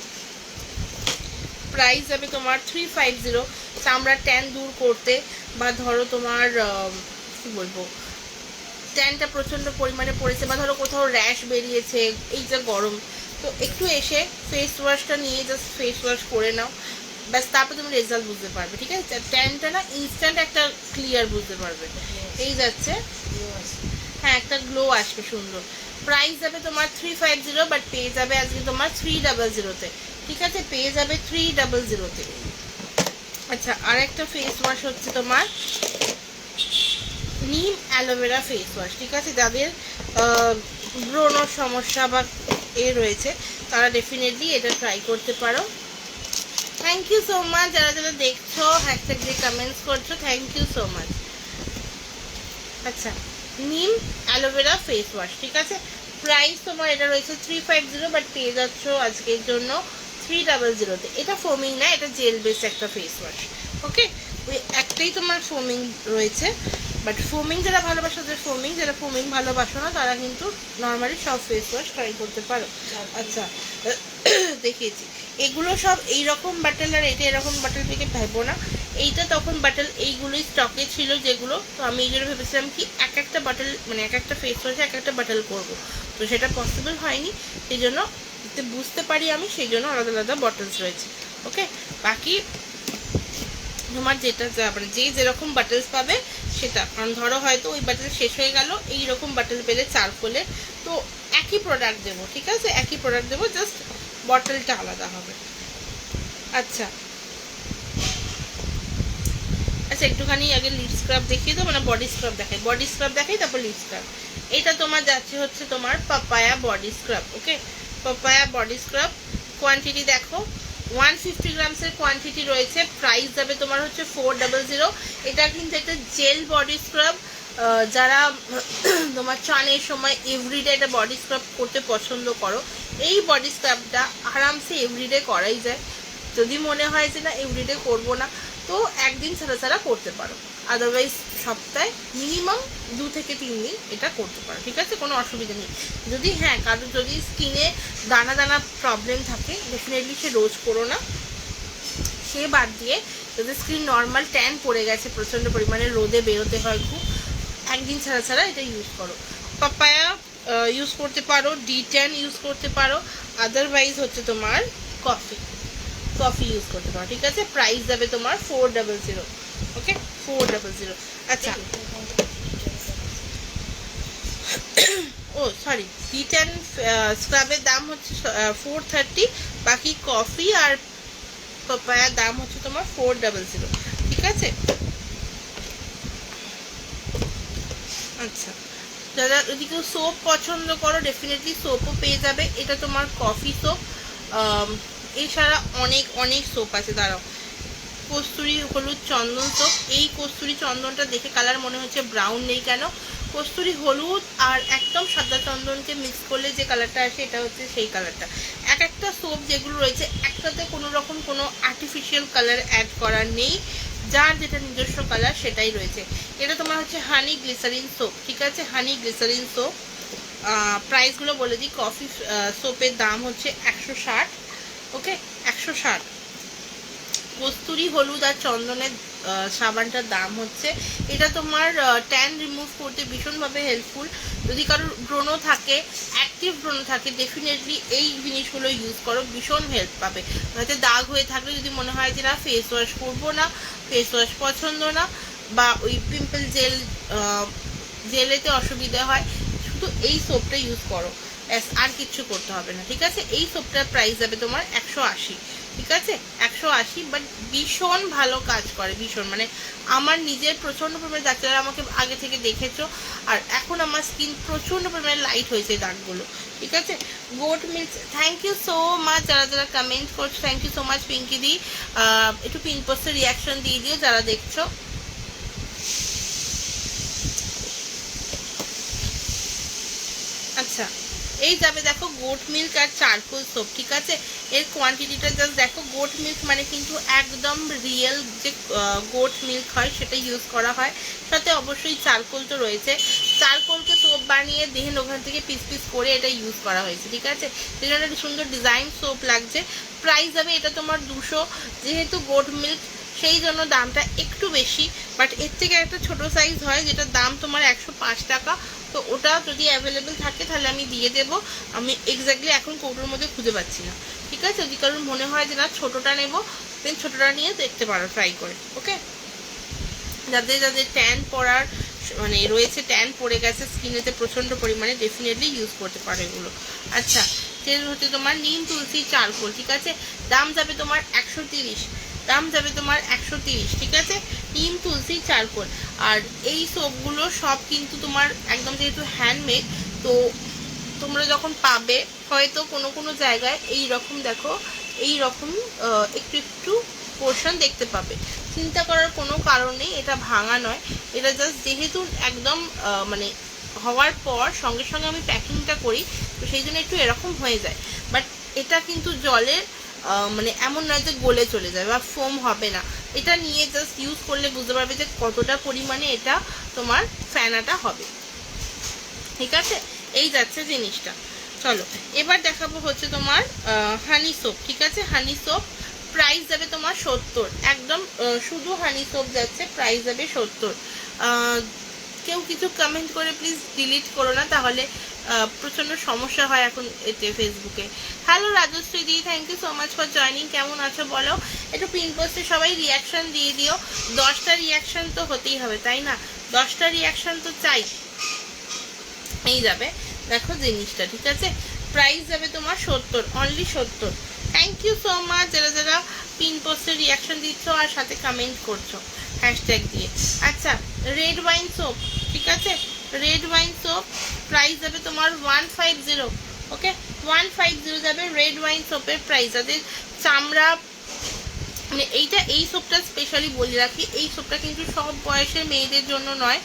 প্রাইস যাবে তোমার 350, চামড়া ট্যান দূর করতে, বা ধরো তোমার কি বলবো, ট্যানটা প্রচণ্ড পরিমাণে পড়েছে, বা ধরো কোথাও র্যাশ বেরিয়েছে, এই যে গরম, তো একটু এসে ফেস ওয়াশটা নিয়ে জাস্ট ফেস ওয়াশ করে নাও, ব্যাস, তারপর তুমি রেজাল্ট বুঝতে পারবে, ঠিক আছে, ট্যানটা না ইনস্ট্যান্ট একটা ক্লিয়ার বুঝতে পারবে। এই যাচ্ছে, হ্যাঁ একটা গ্লো আসবে সুন্দর। প্রাইস যাবে তোমার 350, বাট পেয়ে যাবে আজকে তোমার 300-তে, ঠিক আছে, পেয়ে যাবে 300-তে। আচ্ছা, আর একটা ফেস ওয়াশ হচ্ছে তোমার নিম অ্যালোভেরা ফেস ওয়াশ, ঠিক আছে, যাদের ব্রণর সমস্যা বা রয়েছে তারা ডেফিনেটলি এটা ট্রাই করতে পারো। থ্যাংক ইউ সো মাচ যারা যারা দেখছো, হ্যাশট্যাগ দিয়ে কমেন্টস করছো, থ্যাংক ইউ সো মাচ। আচ্ছা, নিম অ্যালোভেরা ফেস ওয়াশ, ঠিক আছে, প্রাইস তোমার এটা রয়েছে 350, বাট পেয়ে যাচ্ছ আজকের জন্য 300-তে। এটা ফোমিং না, এটা জেল বেস একটা ফেস ওয়াশ, ওকে, ওই একটাই তোমার ফোমিং রয়েছে, বাট ফোমিং যারা ভালোবাসো তাদের ফোমিং, যারা ফোমিং ভালোবাসো না তারা কিন্তু নর্মালি সব ফেস ওয়াশ ট্রাই করতে পারো। আচ্ছা, দেখিয়েছি এগুলো সব এইরকম বাটল, আর এটা এরকম বাটল থেকে ভাববো না, এইটা তখন বাটল এইগুলোই স্টকে ছিল যেগুলো, তো আমি এই জন্য ভেবেছিলাম কি এক একটা বাটল মানে এক একটা ফেস ওয়াশে এক একটা বাটল করবো, তো সেটা পসিবল হয়নি, সেই জন্য বুঝতে পারি আমি, সেই জন্য আলাদা আলাদা বটলস রয়েছে, ওকে। বাকি তোমার যেটা মানে যেরকম বাটলস পাবে সেটা, কারণ ধরো হয়তো ওই বাটল শেষ হয়ে গেল, এইরকম বাটল পেলে চারকোলে, তো একই প্রোডাক্ট দেবো, ঠিক আছে, একই প্রোডাক্ট দেবো, জাস্ট বটলটা আলাদা হবে। আচ্ছা আচ্ছা, একটুখানি আগে লিপ স্ক্রাব দেখিয়ে দেবো, মানে বডি স্ক্রাব দেখাই, বডি স্ক্রাব দেখাই তারপর লিপ স্ক্রাব। এটা তোমার যাচ্ছে হচ্ছে তোমার পাপায়া বডি স্ক্রাব, ওকে, পাপায়া বডি স্ক্রাব, কোয়ান্টিটি দেখো 150 গ্রামসের কোয়ান্টিটি রয়েছে, প্রাইস যাবে তোমার হচ্ছে 400। এটা কিন্তু একটা জেল বডি স্ক্রাব, যারা তোমার চানের সময় এভরিডে একটা বডি স্ক্রাব করতে পছন্দ করো, এই বডি স্ক্রাবটা আরামসে এভরিডে করাই যায়। যদি মনে হয় যে না এভরিডে করবো না, তো একদিন ছাড়া ছাড়া করতে পারো, আদারওয়াইজ সপ্তাহে মিনিমাম 2 থেকে 3 দিন এটা করতে পারো, ঠিক আছে, কোনো অসুবিধা নেই। যদি হ্যাঁ কারোর যদি স্কিনে দানা দানা প্রবলেম থাকে, ডেফিনেটলি সে রোজ করো না, সে বাদ দিয়ে যদি স্কিন নর্মাল ট্যান পড়ে গেছে, প্রচণ্ড পরিমাণে রোদে বেরোতে হয় খুব, একদিন ছাড়া ছাড়া এটা ইউজ করো। পাপায়া ইউজ করতে পারো, D10 ইউজ করতে পারো, আদারওয়াইজ হচ্ছে তোমার কফি ইউজ করতে পারো, ঠিক আছে। প্রাইস যাবে তোমার 400, ওকে 400। আচ্ছা ও সরি, D10 স্ক্রাবের দাম হচ্ছে 430, বাকি কফি আর পাপায়ার দাম হচ্ছে তোমার 400, ঠিক আছে। আচ্ছা যারা যদি কেউ সোপ পছন্দ করো, ডেফিনেটলি সোপও পেয়ে যাবে। এটা তোমার কফি সোপ, এছাড়া অনেক অনেক সোপ আছে। দাঁড়াও, কস্তুরি হলুদ চন্দন সোপ। এই কস্তুরি চন্দনটা দেখে কালার মনে হচ্ছে ব্রাউন, নেই কেন, কস্তুরি হলুদ আর একদম সাদা চন্দনকে মিক্স করলে যে কালারটা আসে এটা হচ্ছে সেই কালারটা। এক একটা সোপ যেগুলো রয়েছে একটাতে কোনো রকম কোনো আর্টিফিশিয়াল কালার অ্যাড করা নেই, যার যেটা নিজস্ব কালার সেটাই রয়েছে। এটা তোমার হচ্ছে হানি গ্লিসারিন সোপ, ঠিক আছে, হানি গ্লিসারিন সোপ। প্রাইসগুলো বলে দিই, কফি সোপের দাম হচ্ছে 160, ওকে 160। কস্তুরি হলুদ আর চন্দনের সাবানটার দাম হচ্ছে, এটা তোমার ট্যান রিমুভ করতে ভীষণভাবে হেল্পফুল। যদি কারোর ব্রণ থাকে, অ্যাক্টিভ ব্রণ থাকে, ডেফিনেটলি এই জিনিসগুলো ইউজ করো, ভীষণ হেল্প পাবে। হয়তো দাগ হয়ে থাকলে যদি মনে হয় যে না ফেস ওয়াশ করবো না, ফেস ওয়াশ পছন্দ না, বা ওই পিম্পল জেলেতে অসুবিধা হয়, শুধু এই সোপটা ইউজ করো, আর কিচ্ছু করতে হবে না, ঠিক আছে। এই সোপটার প্রাইস যাবে তোমার 180, ঠিক আছে 180, বাট ভীষণ ভালো কাজ করে, ভীষণ, মানে আমার নিজের প্রচণ্ড পরিমাণে ডাক্তাররা আমাকে আগে থেকে দেখেছো, আর এখন আমার স্কিন প্রচণ্ড পরিমাণে লাইট হয়েছে দাগগুলো, ঠিক আছে। Goat milk, thank you so much যারা যারা কমেন্ট করছো, thank you so much Pinky di. একটু পিন পোস্টের রিয়াকশন দিয়ে দিও যারা দেখছো। আচ্ছা এই যাবে দেখো গোট মিল্ক আর চারকোল সোপ, ঠিক আছে। এর কোয়ান্টিটিটা জাস্ট দেখো, গোট মিল্ক মানে কিন্তু একদম রিয়েল যে গোট মিল্ক হয় সেটা ইউজ করা হয়, সাথে অবশ্যই চারকোল তো রয়েছে। চারকোলকে সোপ বানিয়ে দেখেন ওখান থেকে পিস পিস করে এটা ইউজ করা হয়েছে, ঠিক আছে। সেই জন্য একটা সুন্দর ডিজাইন সোপ লাগছে। প্রাইস যাবে এটা তোমার 200, যেহেতু গোট মিল্ক সেই জন্য দামটা একটু বেশি, বাট এর থেকে একটা ছোট সাইজ হয় যেটার দাম তোমার 105 টাকা, তো ওটা যদি অ্যাভেলেবেল থাকে তাহলে আমি দিয়ে দেবো। আমি এক্স্যাক্টলি এখন কৌটোর মধ্যে খুঁজে পাচ্ছি না, ঠিক আছে। যদি কারোর মনে হয় যে না ছোটোটা নেবো, দেন ছোটোটা নিয়ে দেখতে পারো ট্রাই করে, ওকে। যাদের যাদের ট্যান পড়ার মানে রয়েছে, ট্যান পড়ে গেছে স্কিনেতে প্রচণ্ড পরিমাণে, ডেফিনেটলি ইউজ করতে পারো এগুলো। আচ্ছা তেল হচ্ছে তোমার নিম তুলসী চারকোল, ঠিক আছে, দাম যাবে তোমার 130, দাম যাবে তোমার 130, ঠিক আছে, নিম তুলসী চারকোল। আর এই সোপগুলো সব কিন্তু তোমার একদম যেহেতু হ্যান্ডমেড, তো তোমরা যখন পাবে হয়তো কোনো কোনো জায়গায় এই রকম দেখো, এই রকম একটু একটু পোর্শন দেখতে পাবে, চিন্তা করার কোনো কারণ নেই, এটা ভাঙা নয়, এটা জাস্ট যেহেতু একদম মানে হওয়ার পর সঙ্গে সঙ্গে আমি প্যাকিংটা করি, তো সেই জন্য একটু এরকম হয়ে যায়, বাট এটা কিন্তু জলের মানে এমন নয় যে গলে চলে যাবে বা ফোম হবে না। এটা নিয়ে জাস্ট ইউজ করলে বুঝতে পারবে যে কতটা পরিমাণে এটা তোমার ফেনাটা হবে, ঠিক আছে। এই যাচ্ছে জিনিসটা। চলো এবার দেখাবো হচ্ছে তোমার হানি সোপ, ঠিক আছে, হানি সোপ প্রাইস যাবে তোমার 70, একদম শুধু হানি সোপ যাচ্ছে, প্রাইস যাবে 70। কেউ কিছু কমেন্ট করে প্লিজ ডিলিট করো না, তাহলে প্রচণ্ড সমস্যা হয় এখন এতে ফেসবুকে। Hello Rajashree di, thank you so much for joining, কেমন আছো বলো। একটু পিন পোস্টে সবাই রিয়াকশান দিয়ে দিও, 10টা রিয়াকশান তো হতেই হবে তাই না, 10টা রিয়াকশান তো চাই। এই যাবে দেখো জিনিসটা, ঠিক আছে, প্রাইস যাবে তোমার 70, only 70। Thank you so much যারা যারা পিন পোস্টে রিয়াকশান দিচ্ছ আর সাথে কমেন্ট করছো হ্যাশট্যাগ দিয়ে। আচ্ছা রেড ওয়াইন সোপ, ঠিক আছে, রেড ওয়াইন সোপ প্রাইস যাবে তোমার 150, ওকে 150 যাবে রেড ওয়াইন সোপের প্রাইস। যাদের চামড়া মানে এইটা, এই সোপটা স্পেশালি বলে রাখি, এই সোপটা কিন্তু সব বয়সের মেয়েদের জন্য নয়,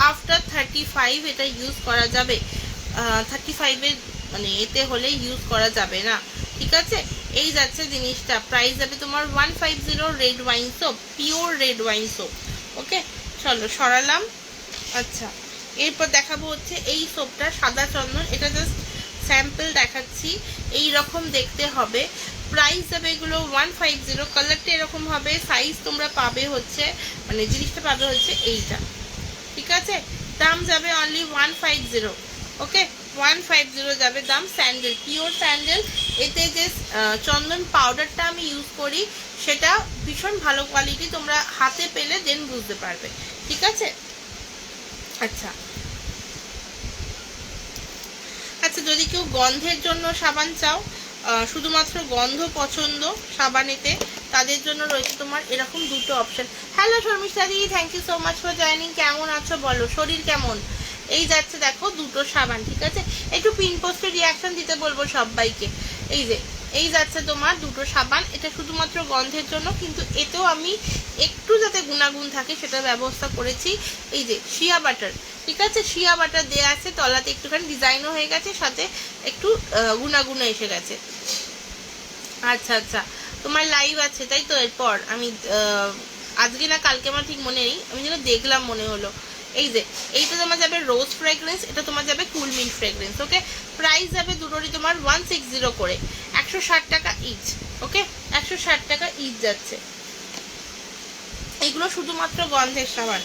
আফটার 35 এটা ইউজ করা যাবে, 35-এর মানে এতে হলে ইউজ করা যাবে না, ঠিক আছে। এই যাচ্ছে জিনিসটা, প্রাইস যাবে তোমার 150, red wine soap, pure red wine soap. Okay, চলো সরালাম। আচ্ছা, এরপর দেখাবো হচ্ছে এই সোপটা, সাদা চন্দন, এটা জাস্ট স্যাম্পল দেখাচ্ছি, এই রকম দেখতে হবে। প্রাইস যাবে এগুলো 150, কালারটা এরকম হবে, সাইজ তোমরা পাবে হচ্ছে, মানে জিনিসটা পাবে হচ্ছে এইটা, ঠিক আছে। দাম যাবে অনলি 150, ওকে 150 যাবে দাম। স্যান্ডেল, পিওর স্যান্ডেল, এতে যে চন্দন পাউডারটা আমি ইউজ করি সেটা ভীষণ ভালো কোয়ালিটি, তোমরা হাতে পেলে দেন বুঝতে পারবে, ঠিক আছে। আচ্ছা আচ্ছা, যদি কেউ গন্ধের জন্য সাবান চাও, শুধুমাত্র গন্ধ পছন্দ সাবানেতে, তাদের জন্য রয়েছে তোমার এরকম দুটো option. Hello Sharmistha di, thank you so much for joining. কেমন আছো বলো, শরীর কেমন? এই যাচ্ছে দেখো দুটো সাবান, ঠিক আছে। একটু পিন পোস্টে রিয়াকশন দিতে বলবো সবাইকে। এই যে এই যাচ্ছে তোমার দুটো সাবান, এটা শুধুমাত্র গন্ধের জন্য, কিন্তু এতেও আমি একটু যাতে গুণাগুণ থাকে সেটা ব্যবস্থা করেছি। এই যে শিয়া বাটার, ঠিক আছে, শিয়া বাটার দেওয়া আছে, তলাতে একটুখানি ডিজাইনও হয়ে গেছে, সাথে একটু গুণাগুণও এসে গেছে। আচ্ছা আচ্ছা, তোমার লাইভ আছে তাই তো? এরপর আমি আজকে না কালকে, আমার ঠিক মনে নেই, আমি যেন দেখলাম মনে হলো। এই যে এইটা তোমার যাবে রোজ ফ্রেগরেন্স, এটা তোমার যাবে কুল মিন্ট ফ্রেগরেন্স, ওকে। প্রাইস যাবে দুটোরই তোমার 160 করে, 160 টাকা ইচ, ওকে 160 টাকা ইচ যাচ্ছে। এগুলো শুধুমাত্র গন্ধের সাবান,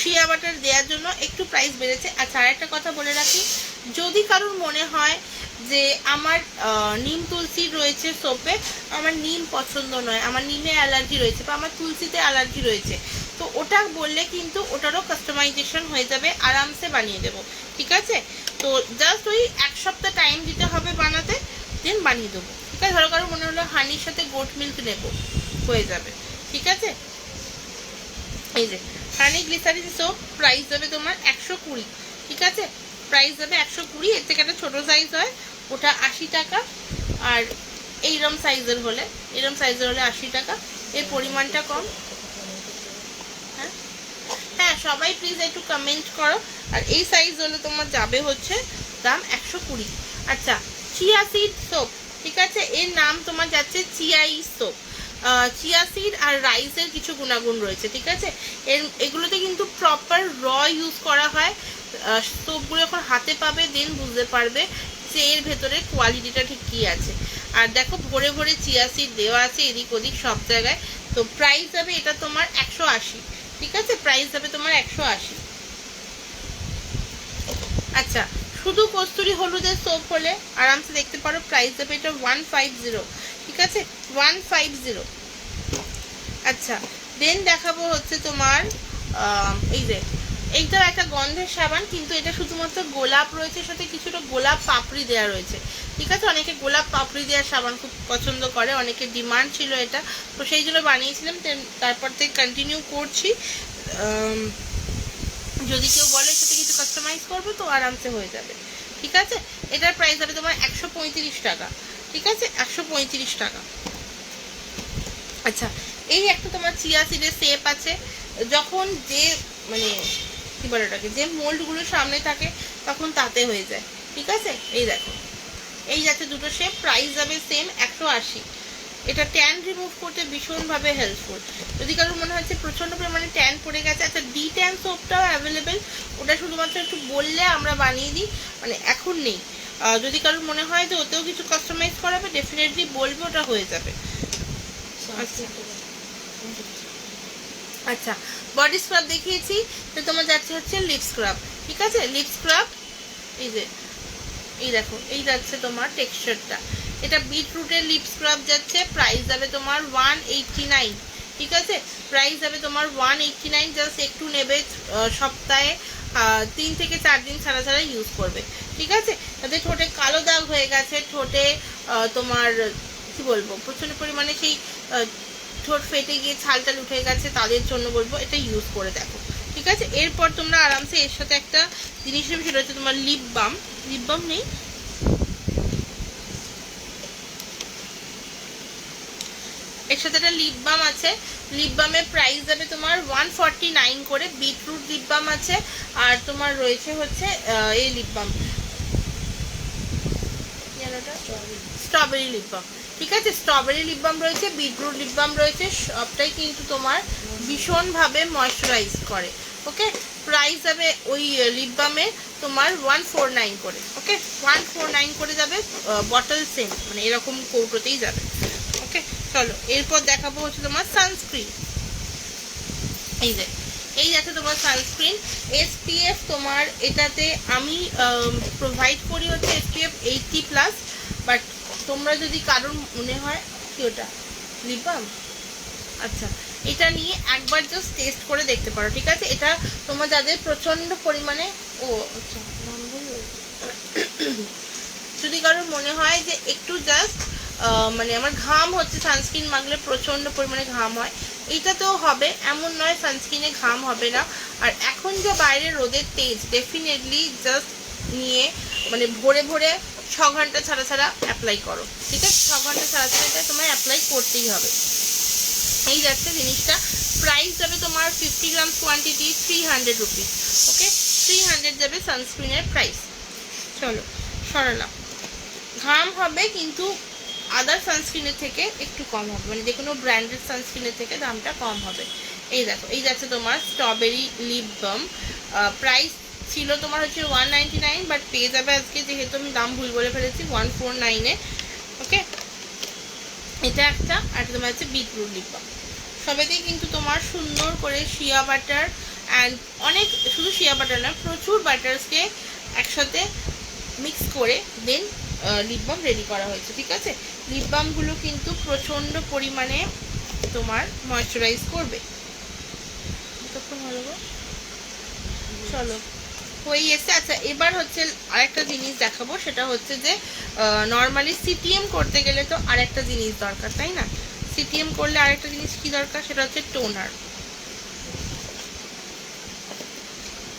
শিয়া বাটার দেওয়ার জন্য একটু প্রাইস বেড়েছে। আচ্ছা, আরেকটা কথা বলে রাখি, যদি কারোর মনে হয় যে আমার নিম তুলসি রয়েছে সোপে, আমার নিম পছন্দ নয়, আমার নিমে অ্যালার্জি রয়েছে, বা আমার তুলসিতে অ্যালার্জি রয়েছে, তো ওটা বললে কিন্তু ওটারও কাস্টমাইজেশন হয়ে যাবে, আরামসে বানিয়ে দেবো, ঠিক আছে। তো জাস্ট ওই 1 সপ্তাহ টাইম দিতে হবে বানাতে, দেন বানিয়ে দেবো, ঠিক আছে। ধরো কারো মনে হলো হানির সাথে গোট মিল্ক নেবো, হয়ে যাবে, ঠিক আছে। এই যে হানি গ্লিসারিন সোপ, প্রাইস যাবে তোমার 120, ঠিক আছে, প্রাইস যাবে 120। এর থেকে একটা ছোটো সাইজ হয়, ওটা 80 টাকা, আর এইরম সাইজের হলে 80 টাকা, এর পরিমাণটা কম। হ্যাঁ হ্যাঁ, সবাই প্লিজ একটু কমেন্ট করো। আর এই সাইজ হলে তোমার যাবে হচ্ছে দাম 120। আচ্ছা, চিয়া সিড সোপ, ঠিক আছে, এর নাম তোমার যাচ্ছে চিয়াই সোপ। চিয়া সিড আর রাইসের কিছু গুণাগুণ রয়েছে, ঠিক আছে। এগুলোতে কিন্তু প্রপার র ইউজ করা হয়। সোপগুলো যখন হাতে পাবে দেন বুঝতে পারবে যে এর ভেতরে কোয়ালিটিটা ঠিক কী আছে। আর দেখো ভরে ভরে চিয়া সিড দেওয়া আছে এদিক ওদিক সব জায়গায়। তো প্রাইস যাবে এটা তোমার 180, ঠিক আছে, প্রাইস যাবে তোমার 180। আচ্ছা, শুধু কস্তুরি হলুদের সোপ হলে আরামসে দেখতে পারো, প্রাইস যাবে এটা 150, ঠিক আছে, 150। আচ্ছা, দেন দেখাবো হচ্ছে তোমার এই যে এইটাও একটা গন্ধের সাবান, কিন্তু এটা শুধুমাত্র গোলাপ রয়েছে, সাথে কিছুটা গোলাপ পাপড়ি দেওয়া রয়েছে, ঠিক আছে। অনেকে গোলাপ পাপড়ি দেওয়ার সাবান খুব পছন্দ করে, অনেকের ডিমান্ড ছিল এটা, তো সেই জন্য বানিয়েছিলাম, তারপর থেকে কন্টিনিউ করছি। যদি কেউ বলে সাথে কিছু কাস্টমাইজ করবো তো আরামসে হয়ে যাবে, ঠিক আছে। এটার প্রাইস হবে তোমার 135 টাকা, ঠিক আছে, 135 টাকা। আচ্ছা, এই একটা তোমার চিয়া সিডের সেপ আছে, যখন যে মানে কি বলে ওটাকে, যে মোল্ডগুলো সামনে থাকে তখন তাতে হয়ে যায়, ঠিক আছে। এই দেখো এই যাচ্ছে দুটো শেপ, প্রাইস যাবে সেম 180। এটা ট্যান রিমুভ করতে ভীষণভাবে হেল্পফুল। যদি কারোর মনে হচ্ছে প্রচণ্ড পরিমাণে ট্যান পড়ে গেছে, আচ্ছা ডি ট্যান সোপটাও অ্যাভেলেবেল, ওটা শুধুমাত্র একটু বললে আমরা বানিয়ে দিই, মানে এখন নেই। যদি কারোর মনে হয় যে ওতেও কিছু কাস্টমাইজ করাবে, ডেফিনেটলি বলবে, ওটা হয়ে যাবে। আচ্ছা আচ্ছা, বডি স্ক্রাব দেখিয়েছি, তো তোমার যাচ্ছে হচ্ছে লিপ স্ক্রাব, ঠিক আছে। লিপ স্ক্রাব এই যে এই দেখো, এই যাচ্ছে তোমার টেক্সচারটা, এটা বিটরুটের লিপ স্ক্রাব যাচ্ছে, প্রাইস যাবে তোমার 189, ঠিক আছে, প্রাইস যাবে তোমার 189। জাস্ট একটু নেবে, সপ্তাহে 3 থেকে 4 দিন ছাড়া ছাড়া ইউজ করবে, ঠিক আছে। তাতে ঠোঁটে কালো দাগ হয়ে গেছে, ঠোঁটে তোমার কি বলবো প্রচণ্ড পরিমাণে সেই ঠোঁট ফেটে গিয়ে ছালটাল উঠে গেছে, তাদের জন্য বলবো এটা ইউজ করে দেখো, ঠিক আছে। এরপর তোমরা আরামসে এর সাথে একটা জিনিস নেবে, সেটা হচ্ছে তোমার লিপ বাম। লিপ বাম নেই, এর এর সাথে একটা লিপ বাম আছে, লিপ বামের প্রাইস যাবে তোমার 149 করে। বিটরুট লিপ বাম আছে, আর তোমার রয়েছে হচ্ছে এই lip balm, strawberry lip balm, ঠিক আছে। স্ট্রবেরি লিপ বাম রয়েছে, বিটরুট লিপ বাম রয়েছে, সবটাই কিন্তু তোমার ভীষণভাবে ময়শ্চারাইজ করে। ওকে, প্রাইস যাবে ওই লিপ বামে তোমার 149 করে। ওকে, 149 করে যাবে, বটল সেম, মানে এরকম কৌটোতেই যাবে। ওকে, চলো এরপর দেখাবো হচ্ছে তোমার সানস্ক্রিন। এই যে এই আছে তোমার সানস্ক্রিন SPF, তোমার এটাতে আমি প্রোভাইড করি হচ্ছে SPF 80+, বাট তোমরা যদি কারোর মনে হয় কি ওটা লিপ বাম, আচ্ছা এটা নিয়ে একবার জাস্ট টেস্ট করে দেখতে পারো, ঠিক আছে। এটা তোমার যাদের প্রচন্ড পরিমাণে আচ্ছা যদি কারোর মনে হয় যে একটু জাস্ট মানে আমার ঘাম হচ্ছে, সানস্ক্রিন মাখলে প্রচন্ড পরিমাণে ঘাম হয়, এইটাতেও হবে, এমন নয় সানস্ক্রিনে ঘাম হবে না। আর এখন যে বাইরে রোদের তেজ, ডেফিনেটলি জাস্ট নিয়ে মানে ভোরে ভোরে 6 ঘন্টা ছাড়া ছাড়া অ্যাপ্লাই করো, ঠিক আছে। 6 ঘন্টা ছাড়া ছাড়া এটা তোমায় অ্যাপ্লাই করতেই হবে। এই যাচ্ছে জিনিসটা, প্রাইস যাবে তোমার 50 গ্রাম কোয়ান্টিটি 300 রুপিস। ওকে, 300 যাবে সানস্ক্রিনের প্রাইস। চলো সরালাম, ঘাম হবে কিন্তু আদার সানস্ক্রিনের থেকে একটু কম হবে, মানে যে কোনো ব্র্যান্ডেড সানস্ক্রিনের থেকে দামটা কম হবে। এই দেখো এই যাচ্ছে তোমার স্ট্রবেরি লিপ বাম, প্রাইস ছিল তোমার হচ্ছে 199, বাট পেয়ে যাবে আজকে, যেহেতু আমি দাম ভুল বলে ফেলেছি, 149-এ। ওকে, এটা একটা, আর তোমার হচ্ছে বিটরুট লিপ বাম। সবেতেই কিন্তু তোমার সুন্দর করে শিয়া বাটার অ্যান্ড অনেক, শুধু শিয়া বাটার না, প্রচুর বাটারসকে একসাথে মিক্স করে দেন লিপ বাম রেডি করা হয়েছে, ঠিক আছে। লিপ বামগুলো কিন্তু প্রচণ্ড পরিমাণে তোমার ময়শ্চারাইজ করবে। চলো হয়ে এসে, আচ্ছা এবার হচ্ছে আরেকটা জিনিস দেখাবো, সেটা হচ্ছে যে নর্মালি সিটিএম করতে গেলে তো আরেকটা জিনিস দরকার, তাই না। সিটিএম করলে আরেকটা জিনিস কি দরকার, সেটা হচ্ছে টোনার।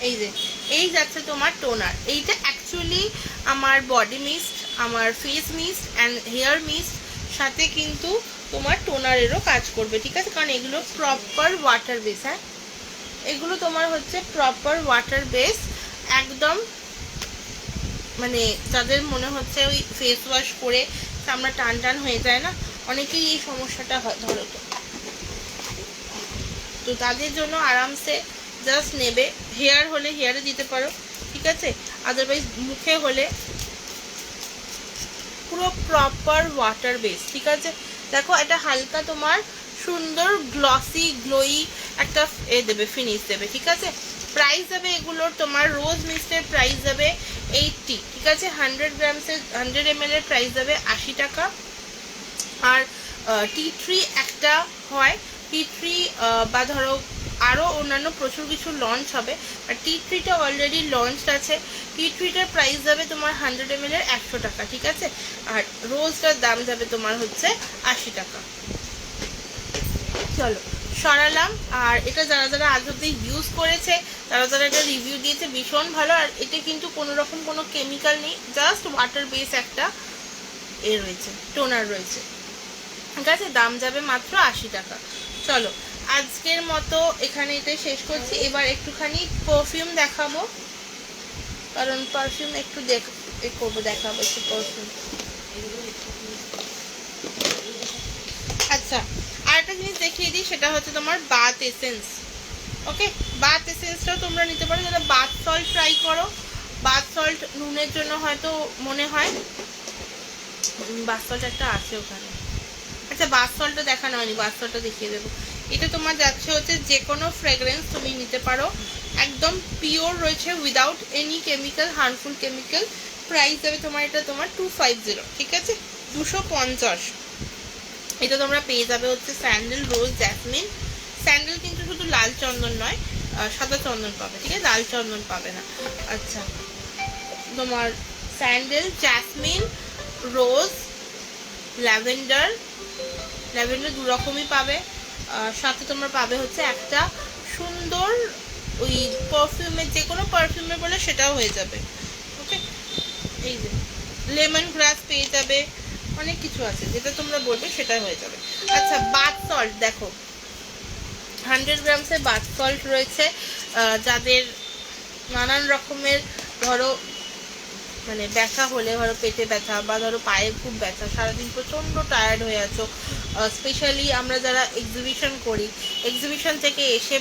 এই যে এই যাচ্ছে তোমার টোনার, এইটা অ্যাকচুয়ালি আমার বডি মিস্ট, আমার face mist and hair mist, সাথে কিন্তু তোমার টোনারেরও কাজ করবে, ঠিক আছে। কারণ এগুলো প্রপার ওয়াটার বেস, হ্যাঁ এগুলো তোমার হচ্ছে প্রপার ওয়াটার বেস একদম। মানে যাদের মনে হচ্ছে ওই ফেস ওয়াশ করে চামড়া টান টান হয়ে যায় না, অনেকেই এই সমস্যাটা হয় ধরো, তো তাদের জন্য আরামসে জাস্ট নেবে। হেয়ার হলে হেয়ারে দিতে পারো, ঠিক আছে, আদারওয়াইজ মুখে হলে পুরো প্রপার ওয়াটার বেস, ঠিক আছে। দেখো এটা হালকা তোমার সুন্দর গ্লসি গ্লোই একটা দেবে, ফিনিশ দেবে, ঠিক আছে। প্রাইস যাবে এগুলোর তোমার রোজ মিস্টের প্রাইস যাবে 80, ঠিক আছে। 100 গ্রামসের 100 ml এর প্রাইস যাবে 80 টাকা। আর টি ট্রি একটা হয়, টি ট্রি বা ধরো আরও অন্যান্য প্রচুর কিছু লঞ্চ হবে, আর টি ট্রিটা অলরেডি লঞ্চড আছে। টি ট্রিটার প্রাইস যাবে তোমার 100 ml এর 100 টাকা, ঠিক আছে। আর রোজটার দাম যাবে তোমার হচ্ছে 80 টাকা। চলো সরালাম। আর এটা যারা যারা আজ অব্দি ইউজ করেছে, তারা যারা এটা রিভিউ দিয়েছে, ভীষণ ভালো। আর এতে কিন্তু কোনো রকম কোনো কেমিক্যাল নেই, জাস্ট ওয়াটার বেস একটা রয়েছে, টোনার রয়েছে, ঠিক আছে। দাম যাবে মাত্র 80 টাকা। চলো আজকের মতো এখানে এটাই শেষ করছি। এবার একটুখানি পারফিউম দেখাবো, কারণ পারফিউম একটু দেখাবো একটু পারফিউম। আচ্ছা আরেকটা জিনিস দেখিয়ে দিই, সেটা হচ্ছে তোমার বাথ এসেন্স। ওকে, বাথ এসেন্সটাও তোমরা নিতে পারো যারা বাথ সল্ট ট্রাই করো। বাথ সল্ট নুনের জন্য হয়তো মনে হয়, বাথ সল্ট একটা আছে ওখানে, আচ্ছা বাথ সল্টটা দেখানো হয়নি, বাথ সল্টটা দেখিয়ে দেবো। এটা তোমার যাচ্ছে হচ্ছে যে কোনো ফ্রেগরেন্স তুমি নিতে পারো, একদম পিওর রয়েছে, without any chemical, harmful chemical. Price দেবে তোমার এটা তোমার 250, ঠিক আছে, 250। এটা তোমরা পেয়ে যাবে হচ্ছে স্যান্ডেল, রোজ, জ্যাসমিন। স্যান্ডেল কিন্তু শুধু লাল চন্দন নয়, সাদা চন্দন পাবে, ঠিক আছে, লাল চন্দন পাবে না। আচ্ছা তোমার স্যান্ডেল, জ্যাসমিন, রোজ, ল্যাভেন্ডার, ল্যাভেন্ডার দু রকমই পাবে। সাথে তোমরা পাবে হচ্ছে একটা সুন্দর ওই পারফিউমের, যে কোনো পারফিউমের বলে সেটাও হয়ে যাবে। ওকে, এই যে লেমন গ্রাস পেয়ে যাবে, অনেক কিছু আছে, যেটা তোমরা বলবে সেটা হয়ে যাবে। আচ্ছা, বাথ সল্ট দেখো, 100 গ্রামসের বাথ সল্ট রয়েছে। যাদের নানান রকমের ধরো মানে ব্যথা হলে, ধরো পেটে ব্যথা বা ধরো পায়ে খুব ব্যথা, সারাদিন প্রচণ্ড টায়ার্ড হয়ে আছো, স্পেশালি আমরা যারা এক্সিবিশন করি, এক্সিবিশন থেকে এসে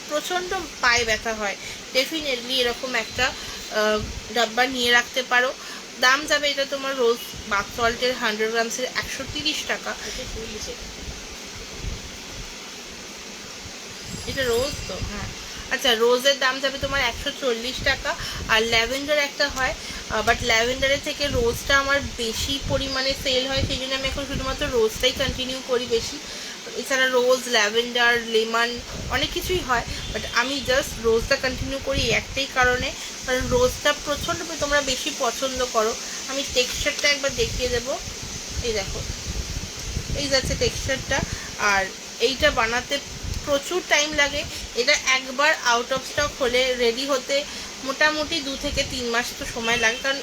প্রচণ্ড পায়ে ব্যথা হয়, ডেফিনেটলি এরকম একটা ডাব্বা নিয়ে রাখতে পারো। দাম যাবে এটা তোমার রোজ বাথ সল্টের 100 গ্রামসের 130 টাকা। এটা রোজ তো, হ্যাঁ। আচ্ছা, রোজের দাম যাবে তোমার 140 টাকা। আর ল্যাভেন্ডার একটা হয়, বাট ল্যাভেন্ডারের থেকে রোজটা আমার বেশি পরিমাণে সেল হয়, সেই জন্য আমি এখন শুধুমাত্র রোজটাই কন্টিনিউ করি বেশি। এছাড়া রোজ, ল্যাভেন্ডার, লেমন অনেক কিছুই হয়, বাট আমি জাস্ট রোজটা কন্টিনিউ করি একটাই কারণে, কারণ রোজটা প্রচণ্ড তোমরা বেশি পছন্দ করো। আমি টেক্সচারটা একবার দেখিয়ে দেবো, এই দেখো, এই যাচ্ছে টেক্সচারটা। আর এইটা বানাতে প্রচুর টাইম লাগে, এটা একবার আউট অফ স্টক হলে রেডি হতে মোটামুটি 2 থেকে 3 মাস তো সময় লাগে, কারণ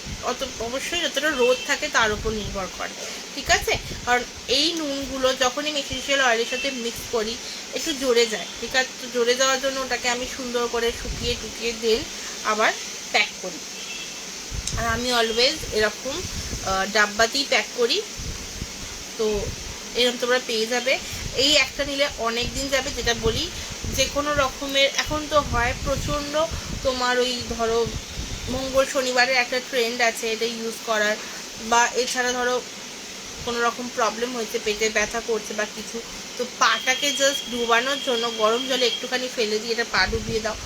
অবশ্যই যতটা রোদ থাকে তার উপর নির্ভর করে, ঠিক আছে। কারণ এই নুনগুলো যখনই এসেন্সিয়াল অয়েলের সাথে মিক্স করি একটু জড়ে যায়, ঠিক আছে। তো জড়ে যাওয়ার জন্য ওটাকে আমি সুন্দর করে শুকিয়ে টুকিয়ে দেন আবার প্যাক করি। আর আমি অলওয়েজ এরকম ডাব্বাতেই প্যাক করি, তো এরকম তোমরা পেয়ে যাবে। এই একটা নিলে অনেক দিন যাবে, যেটা বলি যে কোনো রকমের এখন তো হয় প্রচণ্ড তোমার ওই ধরো মঙ্গল শনিবারের একটা ট্রেন্ড আছে এটা ইউজ করার, বা এছাড়া ধরো কোনো রকম প্রবলেম হয়েছে, পেটে ব্যথা করছে বা কিছু, তো পাটাকে জাস্ট ডুবানোর জন্য গরম জলে একটুখানি ফেলে দিয়ে এটা পা ডুবিয়ে দাও,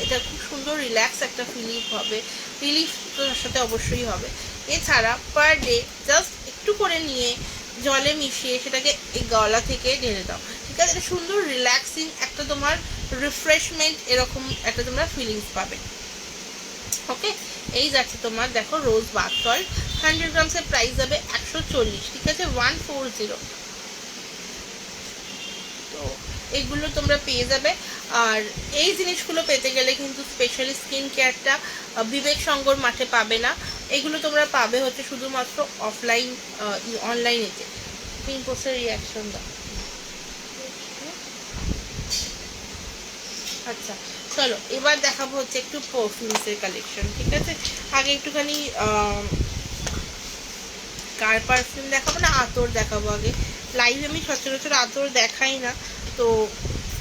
এটা খুব সুন্দর রিল্যাক্স একটা রিলিফ হবে, রিলিফ তো তার সাথে অবশ্যই হবে। এছাড়া পার ডে জাস্ট একটু করে নিয়ে জলে মিশিয়ে সেটাকে এই গলা থেকে ঢেলে দাও, ঠিক আছে। এটা সুন্দর রিল্যাক্সিং একটা তোমার রিফ্রেশমেন্ট এরকম একটা তোমরা ফিলিংস পাবে। ওকে, এই যাচ্ছে তোমার দেখো রোজ বাথ সল্ট, 100 গ্রামসের প্রাইস যাবে 140, ঠিক আছে, 140। তো এগুলো তোমরা পেয়ে যাবে। আর এই জিনিসগুলো পেতে গেলে কিন্তু স্পেশালি স্কিন কেয়ারটা বিবেক সংগর মাঠে পাবে না, এগুলো তোমরা পাবে হচ্ছে শুধুমাত্র অফলাইন অনলাইনেতে। পিম্পলসের রিয়াকশন দাও। আচ্ছা চলো, এবার দেখাবো হচ্ছে একটু পারফিউমসের কালেকশন, ঠিক আছে। আগে একটুখানি কার পারফিউম দেখাবো না আতর দেখাবো। আগে লাইভে আমি সচরাচর আতর দেখাই না, তো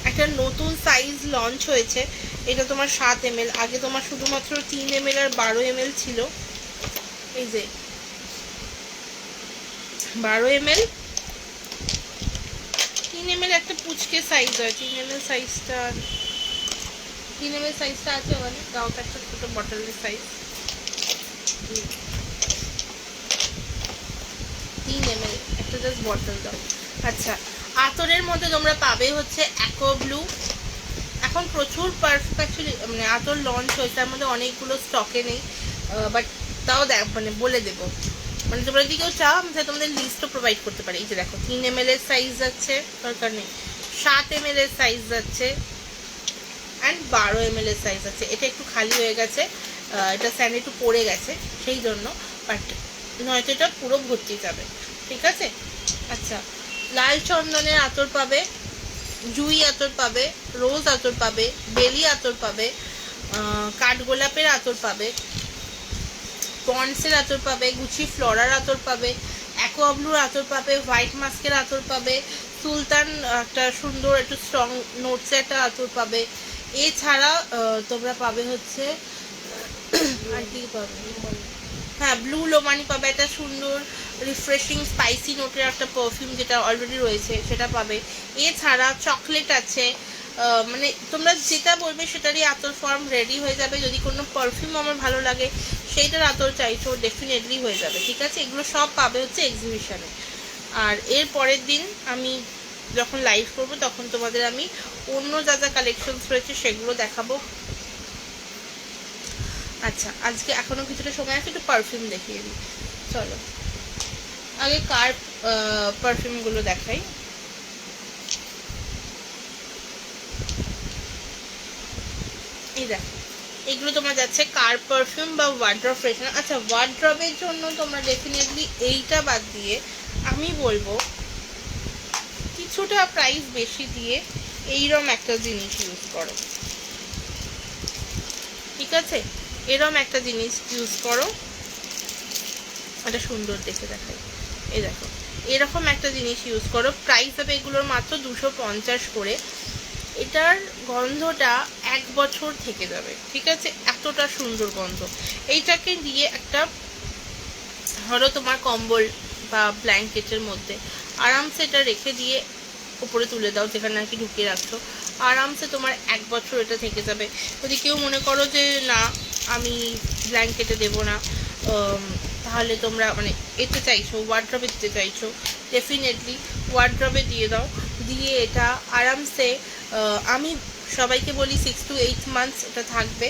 একটা নতুন সাইজ লঞ্চ হয়েছে, এটা তোমার 7 ml, আগে তোমার শুধুমাত্র 3 ml আর 12 ml ছিল। এই যে 12 ml, 3 ml একটা পুচকে সাইজ হয়, 3 ml সাইজটা, 3 ml সাইজটা আছে ওখানে, তাও একটা ছোট বটলের সাইজ, 3 ml একটা জাস্ট বটল দাও। আচ্ছা, আতরের মধ্যে তোমরা পাবে হচ্ছে অ্যাকোয়া ব্লু, এখন প্রচুর পারফিউম অ্যাকচুয়ালি মানে আতর লঞ্চ হয়েছে, তার মধ্যে অনেকগুলো স্টকে নেই, বাট তাও দেখ মানে বলে দেবো, মানে তোমরা যদি কেউ চাও আমি তোমাদের লিস্টও প্রোভাইড করতে পারি। এই যে দেখো 3 ml এর সাইজ যাচ্ছে, দরকার নেই, 7 ml এর সাইজ যাচ্ছে, অ্যান্ড 12 ml এর সাইজ আছে। এটা একটু খালি হয়ে গেছে, এটা স্যান্ড একটু পড়ে গেছে সেই জন্য, বাট নয়তো এটা পুরো ভর্তি যাবে, ঠিক আছে। আচ্ছা, লাল চন্দনের আতর পাবে, জুই আতর পাবে, রোজ আতর পাবে, বেলি আতর পাবে, কাঠগোলাপের আতর পাবে, পন্ডসের আতর পাবে, গুচি ফ্লোরার আতর পাবে, অ্যাকোয়া ব্লুর আতর পাবে, হোয়াইট মাস্কের আতর পাবে, সুলতান একটা সুন্দর একটু স্ট্রং নোটসের একটা আতর পাবে। এছাড়া তোমরা পাবে হচ্ছে আর কি পাবে, হ্যাঁ ব্লু লোমানি পাবে, একটা সুন্দর রিফ্রেশিং স্পাইসি নোটের একটা পারফিউম যেটা অলরেডি রয়েছে সেটা পাবে। এছাড়া চকলেট আছে, মানে তোমরা যেটা বলবে সেটারই আতর ফর্ম রেডি হয়ে যাবে। যদি কোনো পারফিউম আমার ভালো লাগে সেইটার আতর চাইছো ডেফিনেটলি হয়ে যাবে, ঠিক আছে। এগুলো সব পাবে হচ্ছে এক্সিবিশনে। আর এর পরের দিন আমি যখন লাইভ করবো তখন তোমাদের আমি অন্য যা যা কালেকশনস রয়েছে সেগুলো দেখাবো। আচ্ছা, আজকে এখনো কিছুটা সময় আছে, একটু পারফিউম দেখিয়ে দিই। চলো আগে কার পারফিউমগুলো দেখাই। এই দেখো এগুলো তোমার যাচ্ছে কার পারফিউম বা ওয়ার্ড্রব ফ্রেশনার। আচ্ছা, ওয়ার্ড্রবের জন্য তোমরা ডেফিনেটলি এইটা বাদ দিয়ে আমি বলবো কিছুটা প্রাইস বেশি দিয়ে এইরকম একটা জিনিস ইউজ করো, ঠিক আছে? এরকম একটা জিনিস ইউজ করো, এটা সুন্দর দেখে দেখাই। এই দেখো, এরকম একটা জিনিস ইউজ করো। প্রাইস হবে এগুলোর মাত্র 250 করে। এটার গন্ধটা 1 বছর থেকে যাবে, ঠিক আছে? এতটা সুন্দর গন্ধ। এইটাকে দিয়ে একটা ধরো তোমার কম্বল বা ব্ল্যাঙ্কেটের মধ্যে আরামসে এটা রেখে দিয়ে উপরে তুলে দাও, যেখানে আর কি ঢুকিয়ে রাখছো, আরামসে তোমার 1 বছর এটা থেকে যাবে। যদি কেউ মনে করো যে না আমি ব্ল্যাঙ্কেটে দেবো না, তাহলে তোমরা মানে এতে চাইছো, ওয়ার্ড্রবে দিতে চাইছো, ডেফিনেটলি ওয়ার্ড্রবে দিয়ে দাও। দিয়ে এটা আরামসে আমি সবাইকে বলি 6 to 8 মান্থস এটা থাকবে,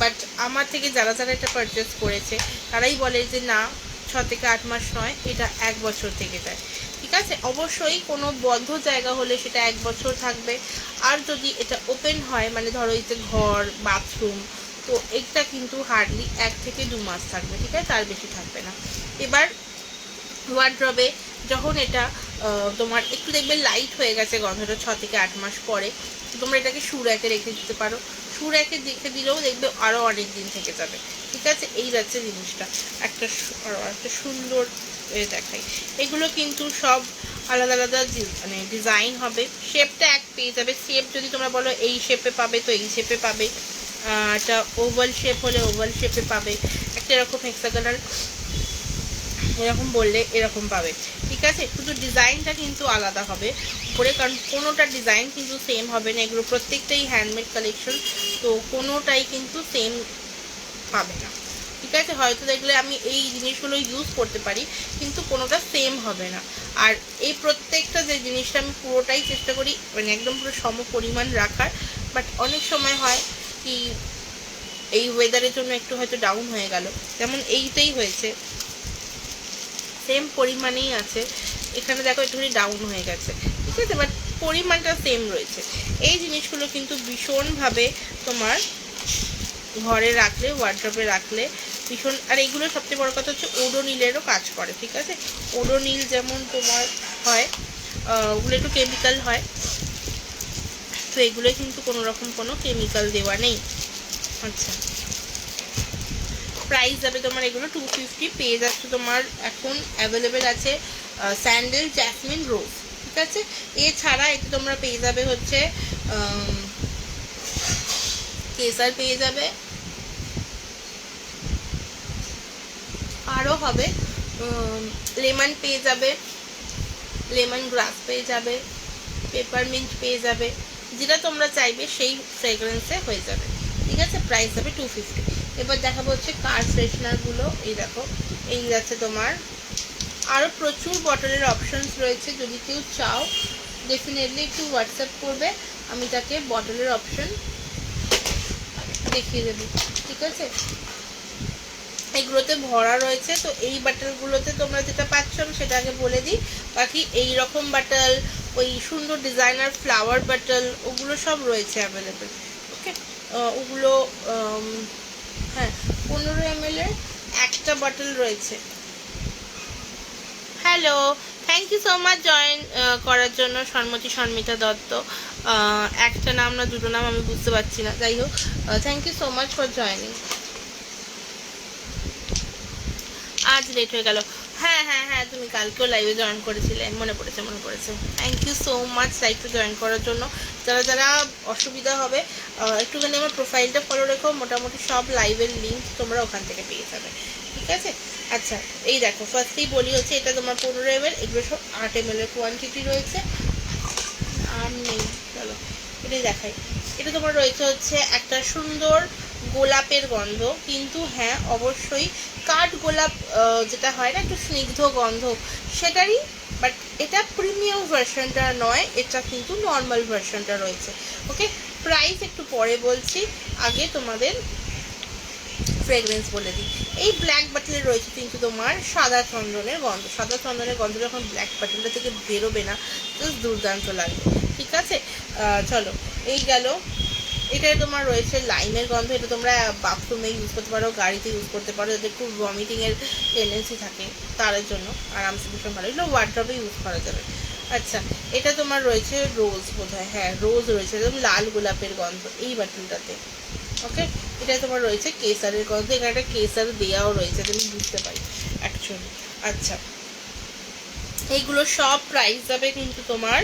বাট আমার থেকে যারা যারা এটা পারচেস করেছে তারাই বলে যে না 6 থেকে 8 মাস নয়, এটা 1 বছর থেকে যায়, ঠিক আছে? অবশ্যই কোনো বদ্ধ জায়গা হলে সেটা 1 বছর থাকবে। আর যদি এটা ওপেন হয়, মানে ধরো এই যে ঘর, বাথরুম, তো এটা কিন্তু হার্ডলি 1 থেকে 2 মাস থাকবে, ঠিক আছে? তার বেশি থাকবে না। এবার ওয়ার্ড্রবে যখন এটা তোমার একটু দেখবে লাইট হয়ে গেছে গন্ধটা 6 থেকে 8 মাস পরে, তোমরা এটাকে শু র্যাকে রেখে দিতে পারো। শু র্যাকে রেখে দিলেও দেখবে আরও অনেক দিন থেকে যাবে, ঠিক আছে? এই যাচ্ছে জিনিসটা একটা সুন্দর দেখাই। এগুলো কিন্তু সব আলাদা আলাদা মানে ডিজাইন হবে, শেপটা এক পেয়ে যাবে। শেপ যদি তোমরা বলো এই শেপে পাবে তো এই শেপে পাবে, একটা ওভাল শেপ হলে ওভাল শেপে পাবে, একটা এরকম হেক্সাগোনাল এরকম বললে এরকম পাবে, ঠিক আছে? শুধু ডিজাইনটা কিন্তু আলাদা হবে উপরে, কারণ কোনোটা ডিজাইন কিন্তু সেম হবে না। এগুলো প্রত্যেকটাই হ্যান্ডমেড কালেকশন, তো কোনোটাই কিন্তু সেম পাবে না, ঠিক আছে? হয়তো দেখলে আমি এই জিনিসগুলো ইউজ করতে পারি, কিন্তু কোনোটা সেম হবে না। আর এই প্রত্যেকটা যে জিনিসটা আমি পুরোটাই চেষ্টা করি মানে একদম পুরো সম পরিমাণ রাখার, বাট অনেক সময় হয় কি এই ওয়েদারের জন্য একটু হয়তো ডাউন হয়ে গেল, যেমন এইটাই হয়েছে, সেম পরিমাণেই আছে, এখানে দেখো একটুখানি ডাউন হয়ে গেছে, ঠিক আছে? বাট পরিমাণটা সেম রয়েছে। এই জিনিসগুলো কিন্তু ভীষণভাবে তোমার ঘরে রাখলে, ওয়ার্ড্রপে রাখলে ভীষণ। আর এইগুলো সবচেয়ে বড় কথা হচ্ছে ওডোনিলেরও কাজ করে, ঠিক আছে? ওডোনিল যেমন তোমার হয়, ওগুলো একটু কেমিক্যাল হয়, তো এগুলো কিন্তু কোনো রকম কোনো কেমিক্যাল দেওয়া নেই। আচ্ছা, প্রাইস যাবে তোমার এগুলো 250 পেয়ে যাচ্ছে। তোমার এখন অ্যাভেলেবেল আছে স্যান্ডেল, জ্যাসমিন, রোজ, ঠিক আছে? এছাড়া এতে তোমরা পেয়ে যাবে হচ্ছে কেসার পেয়ে যাবে, আরও হবে লেমন পেয়ে যাবে, লেমন গ্রাস পেয়ে যাবে, পেপারমিন্ট পেয়ে যাবে, যেটা তোমরা চাইবে সেই ফ্রেগ্রেন্সে হয়ে যাবে, ঠিক আছে? প্রাইস যাবে 250। এবার দেখাবো হচ্ছে কার ফ্রেশনারগুলো। এই দেখো, এই যাচ্ছে তোমার আরও প্রচুর বটলের অপশানস রয়েছে। যদি কেউ চাও ডেফিনেটলি একটু হোয়াটসঅ্যাপ করবে, আমি তাকে বটলের অপশান দেখিয়ে দেবো, ঠিক আছে? এগুলোতে ভরা রয়েছে, তো এই বাটলগুলোতে তোমরা যেটা পাচ্ছ আমি সেটা আগে বলে দিই। বাকি এই রকম বাটল, ওই সুন্দর ডিজাইনার ফ্লাওয়ার বাটল, ওগুলো সব রয়েছে অ্যাভেলেবেল, ওকে? ওগুলো হ্যাঁ 15 ml এর একটা বটল রয়েছে। Hello, thank you so much join করার জন্য সন্মতি সন্মিতা দত্ত। একটা নাম না দুটো নাম আমি বুঝতে পারছি না, যাই হোক thank you so much for joining. আজ লেট হয়ে গেল, হ্যাঁ হ্যাঁ হ্যাঁ, তুমি কালকেও লাইভে জয়েন করেছিলে, মনে পড়েছে মনে পড়েছে। থ্যাংক ইউ সো মাচ লাইভে জয়েন করার জন্য। যারা যারা অসুবিধা হবে একটুখানি আমার প্রোফাইলটা ফলো রেখো, মোটামুটি সব লাইভের লিঙ্ক তোমরা ওখান থেকে পেয়ে যাবে, ঠিক আছে? আচ্ছা, এই দেখো ফার্স্টেই বলি হচ্ছে এটা তোমার 15 ml, এগুলো সব 8 ml এর কোয়ান্টিটি রয়েছে। আর নেই, চলো এটাই দেখাই। এটা তোমার রয়েছে হচ্ছে একটা সুন্দর গোলাপের গন্ধ, কিন্তু হ্যাঁ অবশ্যই কাঠ গোলাপ যেটা হয় না একটু স্নিগ্ধ গন্ধ সেটারই, বাট এটা প্রিমিয়াম ভার্সনটা নয়, এটা কিন্তু নর্মাল ভার্সনটা রয়েছে, ওকে? প্রাইস একটু পরে বলছি, আগে তোমাদের ফ্রেগরেন্স বলে দিই। এই ব্ল্যাক বাটলে রয়েছে কিন্তু তোমার সাদা চন্দনের গন্ধ। সাদা চন্দনের গন্ধ যখন ব্ল্যাক বাটলটা থেকে বেরোবে না, জাস্ট দুর্দান্ত লাগবে, ঠিক আছে? চলো, এই গেল এটাই তোমার রয়েছে লাইমের গন্ধ। এটা তোমরা বাথরুমে ইউজ করতে পারো, গাড়িতে ইউজ করতে পারো, যাদের খুব ভমিটিংয়ের টেন্ডেন্সি থাকে তাদের জন্য আরামসে ভীষণ ভালো। এগুলো ওয়ার্ড্রবে ইউজ করা যাবে। আচ্ছা, এটা তোমার রয়েছে রোজ, বোধহয় হ্যাঁ রোজ রয়েছে, একদম লাল গোলাপের গন্ধ এই বাটনটাতে। ওকে, এটা তোমার রয়েছে কেসারের গন্ধ, এখানে একটা কেসার দেওয়াও রয়েছে, তুমি বুঝতে পারি অ্যাকচুয়ালি। আচ্ছা, এইগুলো সব প্রাইস যাবে কিন্তু তোমার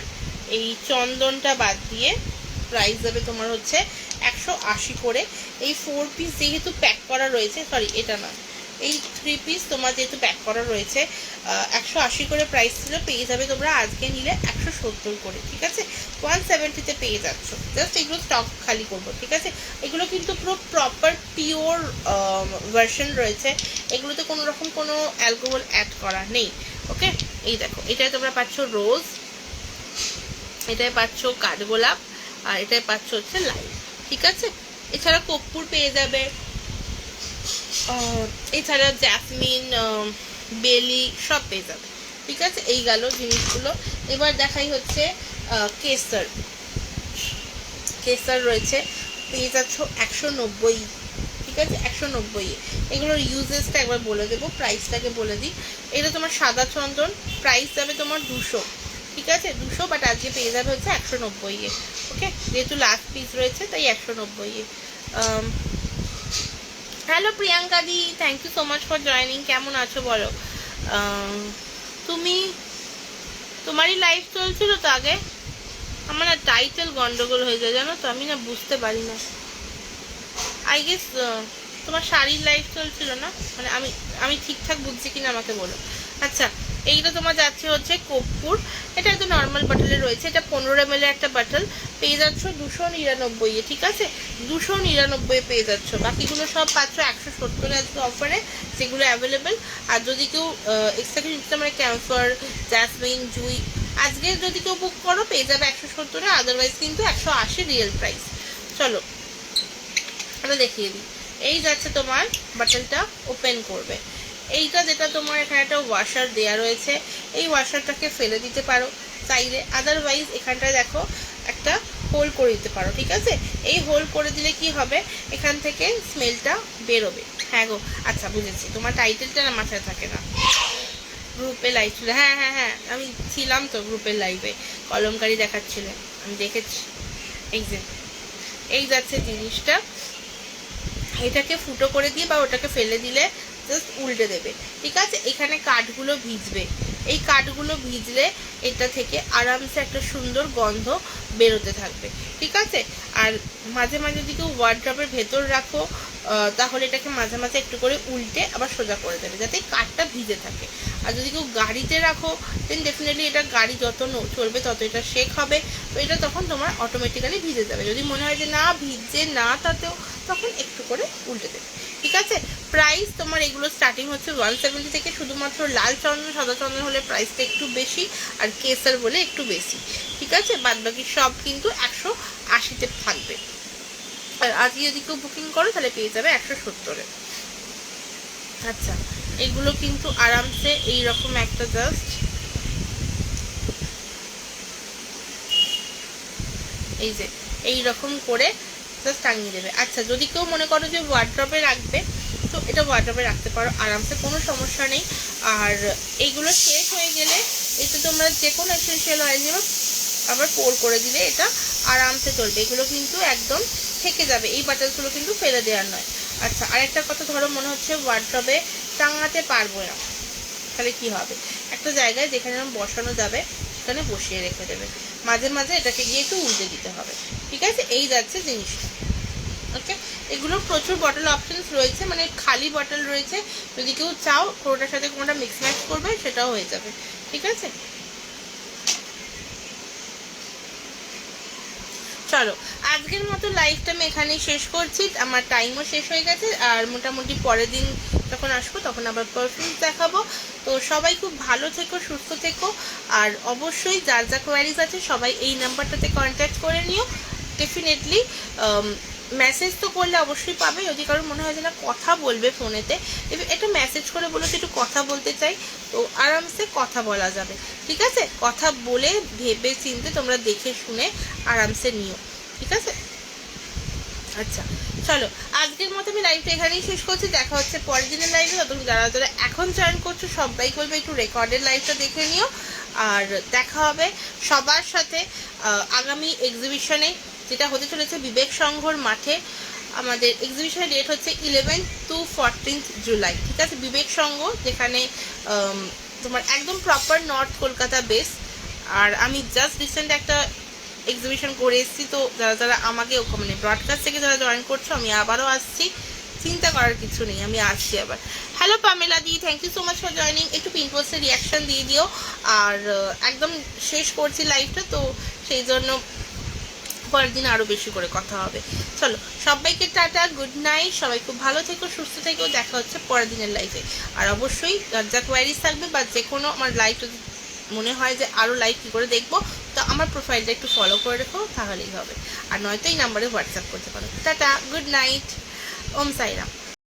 এই চন্দনটা বাদ দিয়ে প্রাইস যাবে তোমার হচ্ছে 180 করে। এই 4 পিস যেহেতু প্যাক করা রয়েছে, সরি এটা না, এই 3 পিস তোমার যেহেতু প্যাক করা রয়েছে 180 করে প্রাইস ছিল, পেয়ে যাবে তোমরা আজকে নিলে 170 করে, ঠিক আছে? 170-তে পেয়ে যাচ্ছ। জাস্ট এগুলো স্টক খালি করবো, ঠিক আছে? এগুলো কিন্তু পুরো প্রপার পিওর ভার্সন রয়েছে, এগুলোতে কোনো রকম কোনো অ্যালকোহল অ্যাড করা নেই। ওকে, এই দেখো, এটাই তোমরা পাচ্ছ রোজ, এটাই পাচ্ছ কাঠগোলাপ, আর এটাই পাচ্ছ হচ্ছে লাইম, ঠিক আছে? এছাড়া কর্পূর পেয়ে যাবে, এছাড়া জ্যাসমিন, বেলি সব পেয়ে যাবে, ঠিক আছে? এই গেল জিনিসগুলো। এবার দেখাই হচ্ছে কেসার। কেসার রয়েছে, পেয়ে যাচ্ছ 190, ঠিক আছে? 190। এগুলোর ইউজেসটা একবার বলে দেবো, প্রাইসটাকে বলে দিই। এটা তোমার সাদা চন্দন, প্রাইস যাবে তোমার 200, ঠিক আছে? 200, বাট আজকে পেয়ে যাবে হচ্ছে 190-এ। ওকে, যেহেতু লাস্ট পিস রয়েছে তাই 190-এ। Hello Priyanka di, thank you so much for joining. কেমন আছো বলো? তুমি, তোমারই লাইভ চলছিল তো আগে? আমার না টাইটেল গন্ডগোল হয়ে যায় জানো তো, আমি না বুঝতে পারি না। আই গেস তোমার শাড়ির লাইভ চলছিল না, মানে আমি ঠিকঠাক বুঝছি কিনা আমাকে বলো। আচ্ছা, এইটা তোমার যাচ্ছে হচ্ছে কর্পূর, এটা একদম নর্মাল বাটলে রয়েছে, এটা 15 ml একটা বাটল, পেয়ে যাচ্ছ 299-এ, ঠিক আছে? 299-এ পেয়ে যাচ্ছ। বাকিগুলো সব পাচ্ছ 170-এ আজকে অফারে, যেগুলো অ্যাভেলেবেল। আর যদি কেউ এক্সট্রা কিছু নিতে মানে ক্যাম্ফার, জ্যাসমিন, জুই, আজকে যদি কেউ বুক করো পেয়ে যাবে 170-এ, আদারওয়াইজ কিন্তু 180 রিয়েল প্রাইস। চলো এটা দেখিয়ে দিই। এই যাচ্ছে তোমার বাটলটা, ওপেন করবে। এইটা যেটা তোমার এখানে একটা ওয়াশার দেয়া রয়েছে, এই ওয়াশারটাকে ফেলে দিতে পারো চাইলে, আদারওয়াইজ এখানটায় দেখো একটা হোল করে দিতে পারো, ঠিক আছে? এই হোল করে দিলে কি হবে, এখান থেকে স্মেলটা বেরোবে। হ্যাঁ গো, আচ্ছা বুঝেছি, তোমার টাইটেলটা না মাথায় থাকে না। গ্রুপে লাইভ ছিল, হ্যাঁ হ্যাঁ হ্যাঁ, আমি ছিলাম তো গ্রুপের লাইভে, কলমকারি দেখাচ্ছিলে, আমি দেখেছি। এই যাচ্ছে জিনিসটা, এটাকে ফুটো করে দিয়ে বা ওটাকে ফেলে দিলে জাস্ট উল্টে দেবে, ঠিক আছে? এখানে কাঠগুলো ভিজবে, এই কাঠগুলো ভিজলে এটা থেকে আরামসে একটা সুন্দর গন্ধ বেরোতে থাকবে, ঠিক আছে? আর মাঝে মাঝে যদি কেউ ওয়ার্ড্রপের ভেতর রাখো তাহলে এটাকে মাঝে মাঝে একটু করে উল্টে আবার সোজা করে দেবে, যাতে কাঠটা ভিজে থাকে। আর যদি কেউ গাড়িতে রাখো দেন ডেফিনেটলি এটা গাড়ি যত চলবে তত এটা শেক হবে, তো এটা তখন তোমার অটোমেটিক্যালি ভিজে যাবে। যদি মনে হয় যে না ভিজছে না, তাতেও তখন একটু করে উল্টে দেবে, ঠিক আছে? প্রাইস তোমার এগুলো স্টার্টিং হচ্ছে 170 থেকে, শুধুমাত্র লাল চন্দন সাদা চন্দন হলে প্রাইসটা একটু বেশি, আর কেসার বলে একটু বেশি, ঠিক আছে? বাদ বাকি সব কিন্তু 180-তে থাকবে। আর আজকে যদি কেউ বুকিং করো তাহলে পেয়ে যাবে 170-এ। আচ্ছা, এগুলো কিন্তু আরামসে এইরকম একটা জাস্ট এই যে এইরকম করে জাস্ট টাঙিয়ে দেবে। আচ্ছা, যদি কেউ মনে করো যে ওয়ার্ড্রপে রাখবে তো এটা ওয়ার্ড্রপে রাখতে পারো আরামসে, কোনো সমস্যা নেই। আর এইগুলো শেষ হয়ে গেলে এতে তোমরা যে কোনো এসেন্সিয়াল অয়েল নিয়ে আবার পোর করে দিলে এটা আরামসে চলবে। এগুলো কিন্তু একদম থেকে যাবে, এই বাটালগুলো কিন্তু ফেলে দেওয়ার নয়। আচ্ছা, আরেকটা কথা, ধরো মনে হচ্ছে ওয়ার্ড্রপে টাঙাতে পারবো না, তাহলে কি হবে, একটা জায়গায় যেখানে বসানো যাবে সেখানে বসিয়ে রেখে দেবে, মাঝে মাঝে এটাকে গিয়ে একটু উল্টে দিতে হবে, ঠিক আছে? এই যাচ্ছে জিনিসটা। ওকে, এগুলোর প্রচুর বটল অপশনস রয়েছে, মানে খালি বটল রয়েছে, যদি কেউ চাও কোনোটার সাথে কোনোটা মিক্স ম্যাচ করবে সেটাও হয়ে যাবে, ঠিক আছে? চলো আজকের মতো লাইভটা আমি এখানেই শেষ করছি, আমার টাইমও শেষ হয়ে গেছে, আর মোটামুটি পরের দিন যখন আসবো তখন আবার পারফিউমস দেখাবো। তো সবাই খুব ভালো থেকো, সুস্থ থেকো, আর অবশ্যই যার যা কোয়ারিজ আছে সবাই এই নাম্বারটাতে কন্ট্যাক্ট করে নিও। ডেফিনেটলি মেসেজ তো করলে অবশ্যই পাবে, যদি কারোর মনে হয় যে না কথা বলবে ফোনেতে, একটু মেসেজ করে বলো যে একটু কথা বলতে চাই, তো আরামসে কথা বলা যাবে, ঠিক আছে? কথা বলে ভেবে চিনতে তোমরা দেখে শুনে আরামসে নিও, ঠিক আছে? আচ্ছা চলো, আজকের মতো আমি লাইভটা এখানেই শেষ করছি। দেখা হচ্ছে পরের দিনের লাইভে। ততক্ষণ যারা যারা এখন জয়েন করছো সবাইকে বলবে একটু রেকর্ডের লাইভটা দেখে নিও। আর দেখা হবে সবার সাথে আগামী এক্সিবিশনে, যেটা হতে চলেছে বিবেক সংঘর মাঠে। আমাদের এক্সিবিশনের ডেট হচ্ছে 11 to 14 জুলাই, ঠিক আছে? বিবেক সংঘ, যেখানে তোমার একদম প্রপার নর্থ কলকাতা বেস। আর আমি জাস্ট রিসেন্ট একটা এক্সিবিশন করে এসেছি, তো যারা যারা আমাকে মানে ব্রডকাস্ট থেকে যারা জয়েন করছো, আমি আবারও আসছি, চিন্তা করার কিছু নেই, আমি আসছি আবার। Hello Pamela di, thank you so much for joining. একটু পিন পোস্টের রিয়াকশন দিয়ে দিও। আর একদম শেষ করছি লাইভটা, তো সেই জন্য পরের দিন আরও বেশি করে কথা হবে। চলো সবাইকে টাটা, গুড নাইট, সবাই খুব ভালো থেকো, সুস্থ থেকো। দেখা হচ্ছে পরের দিনের লাইভে। আর অবশ্যই যা কোয়ারিজ থাকবে বা যে কোনো আমার লাইভ মনে হয় যে আরও লাইভ কী করে দেখবো, তো আমার প্রোফাইলটা একটু ফলো করে রেখো, তাহলেই হবে। আর নয়তো এই নাম্বারে হোয়াটসঅ্যাপ করতে পারো। টাটা, গুড নাইট, ওম সাইরাম।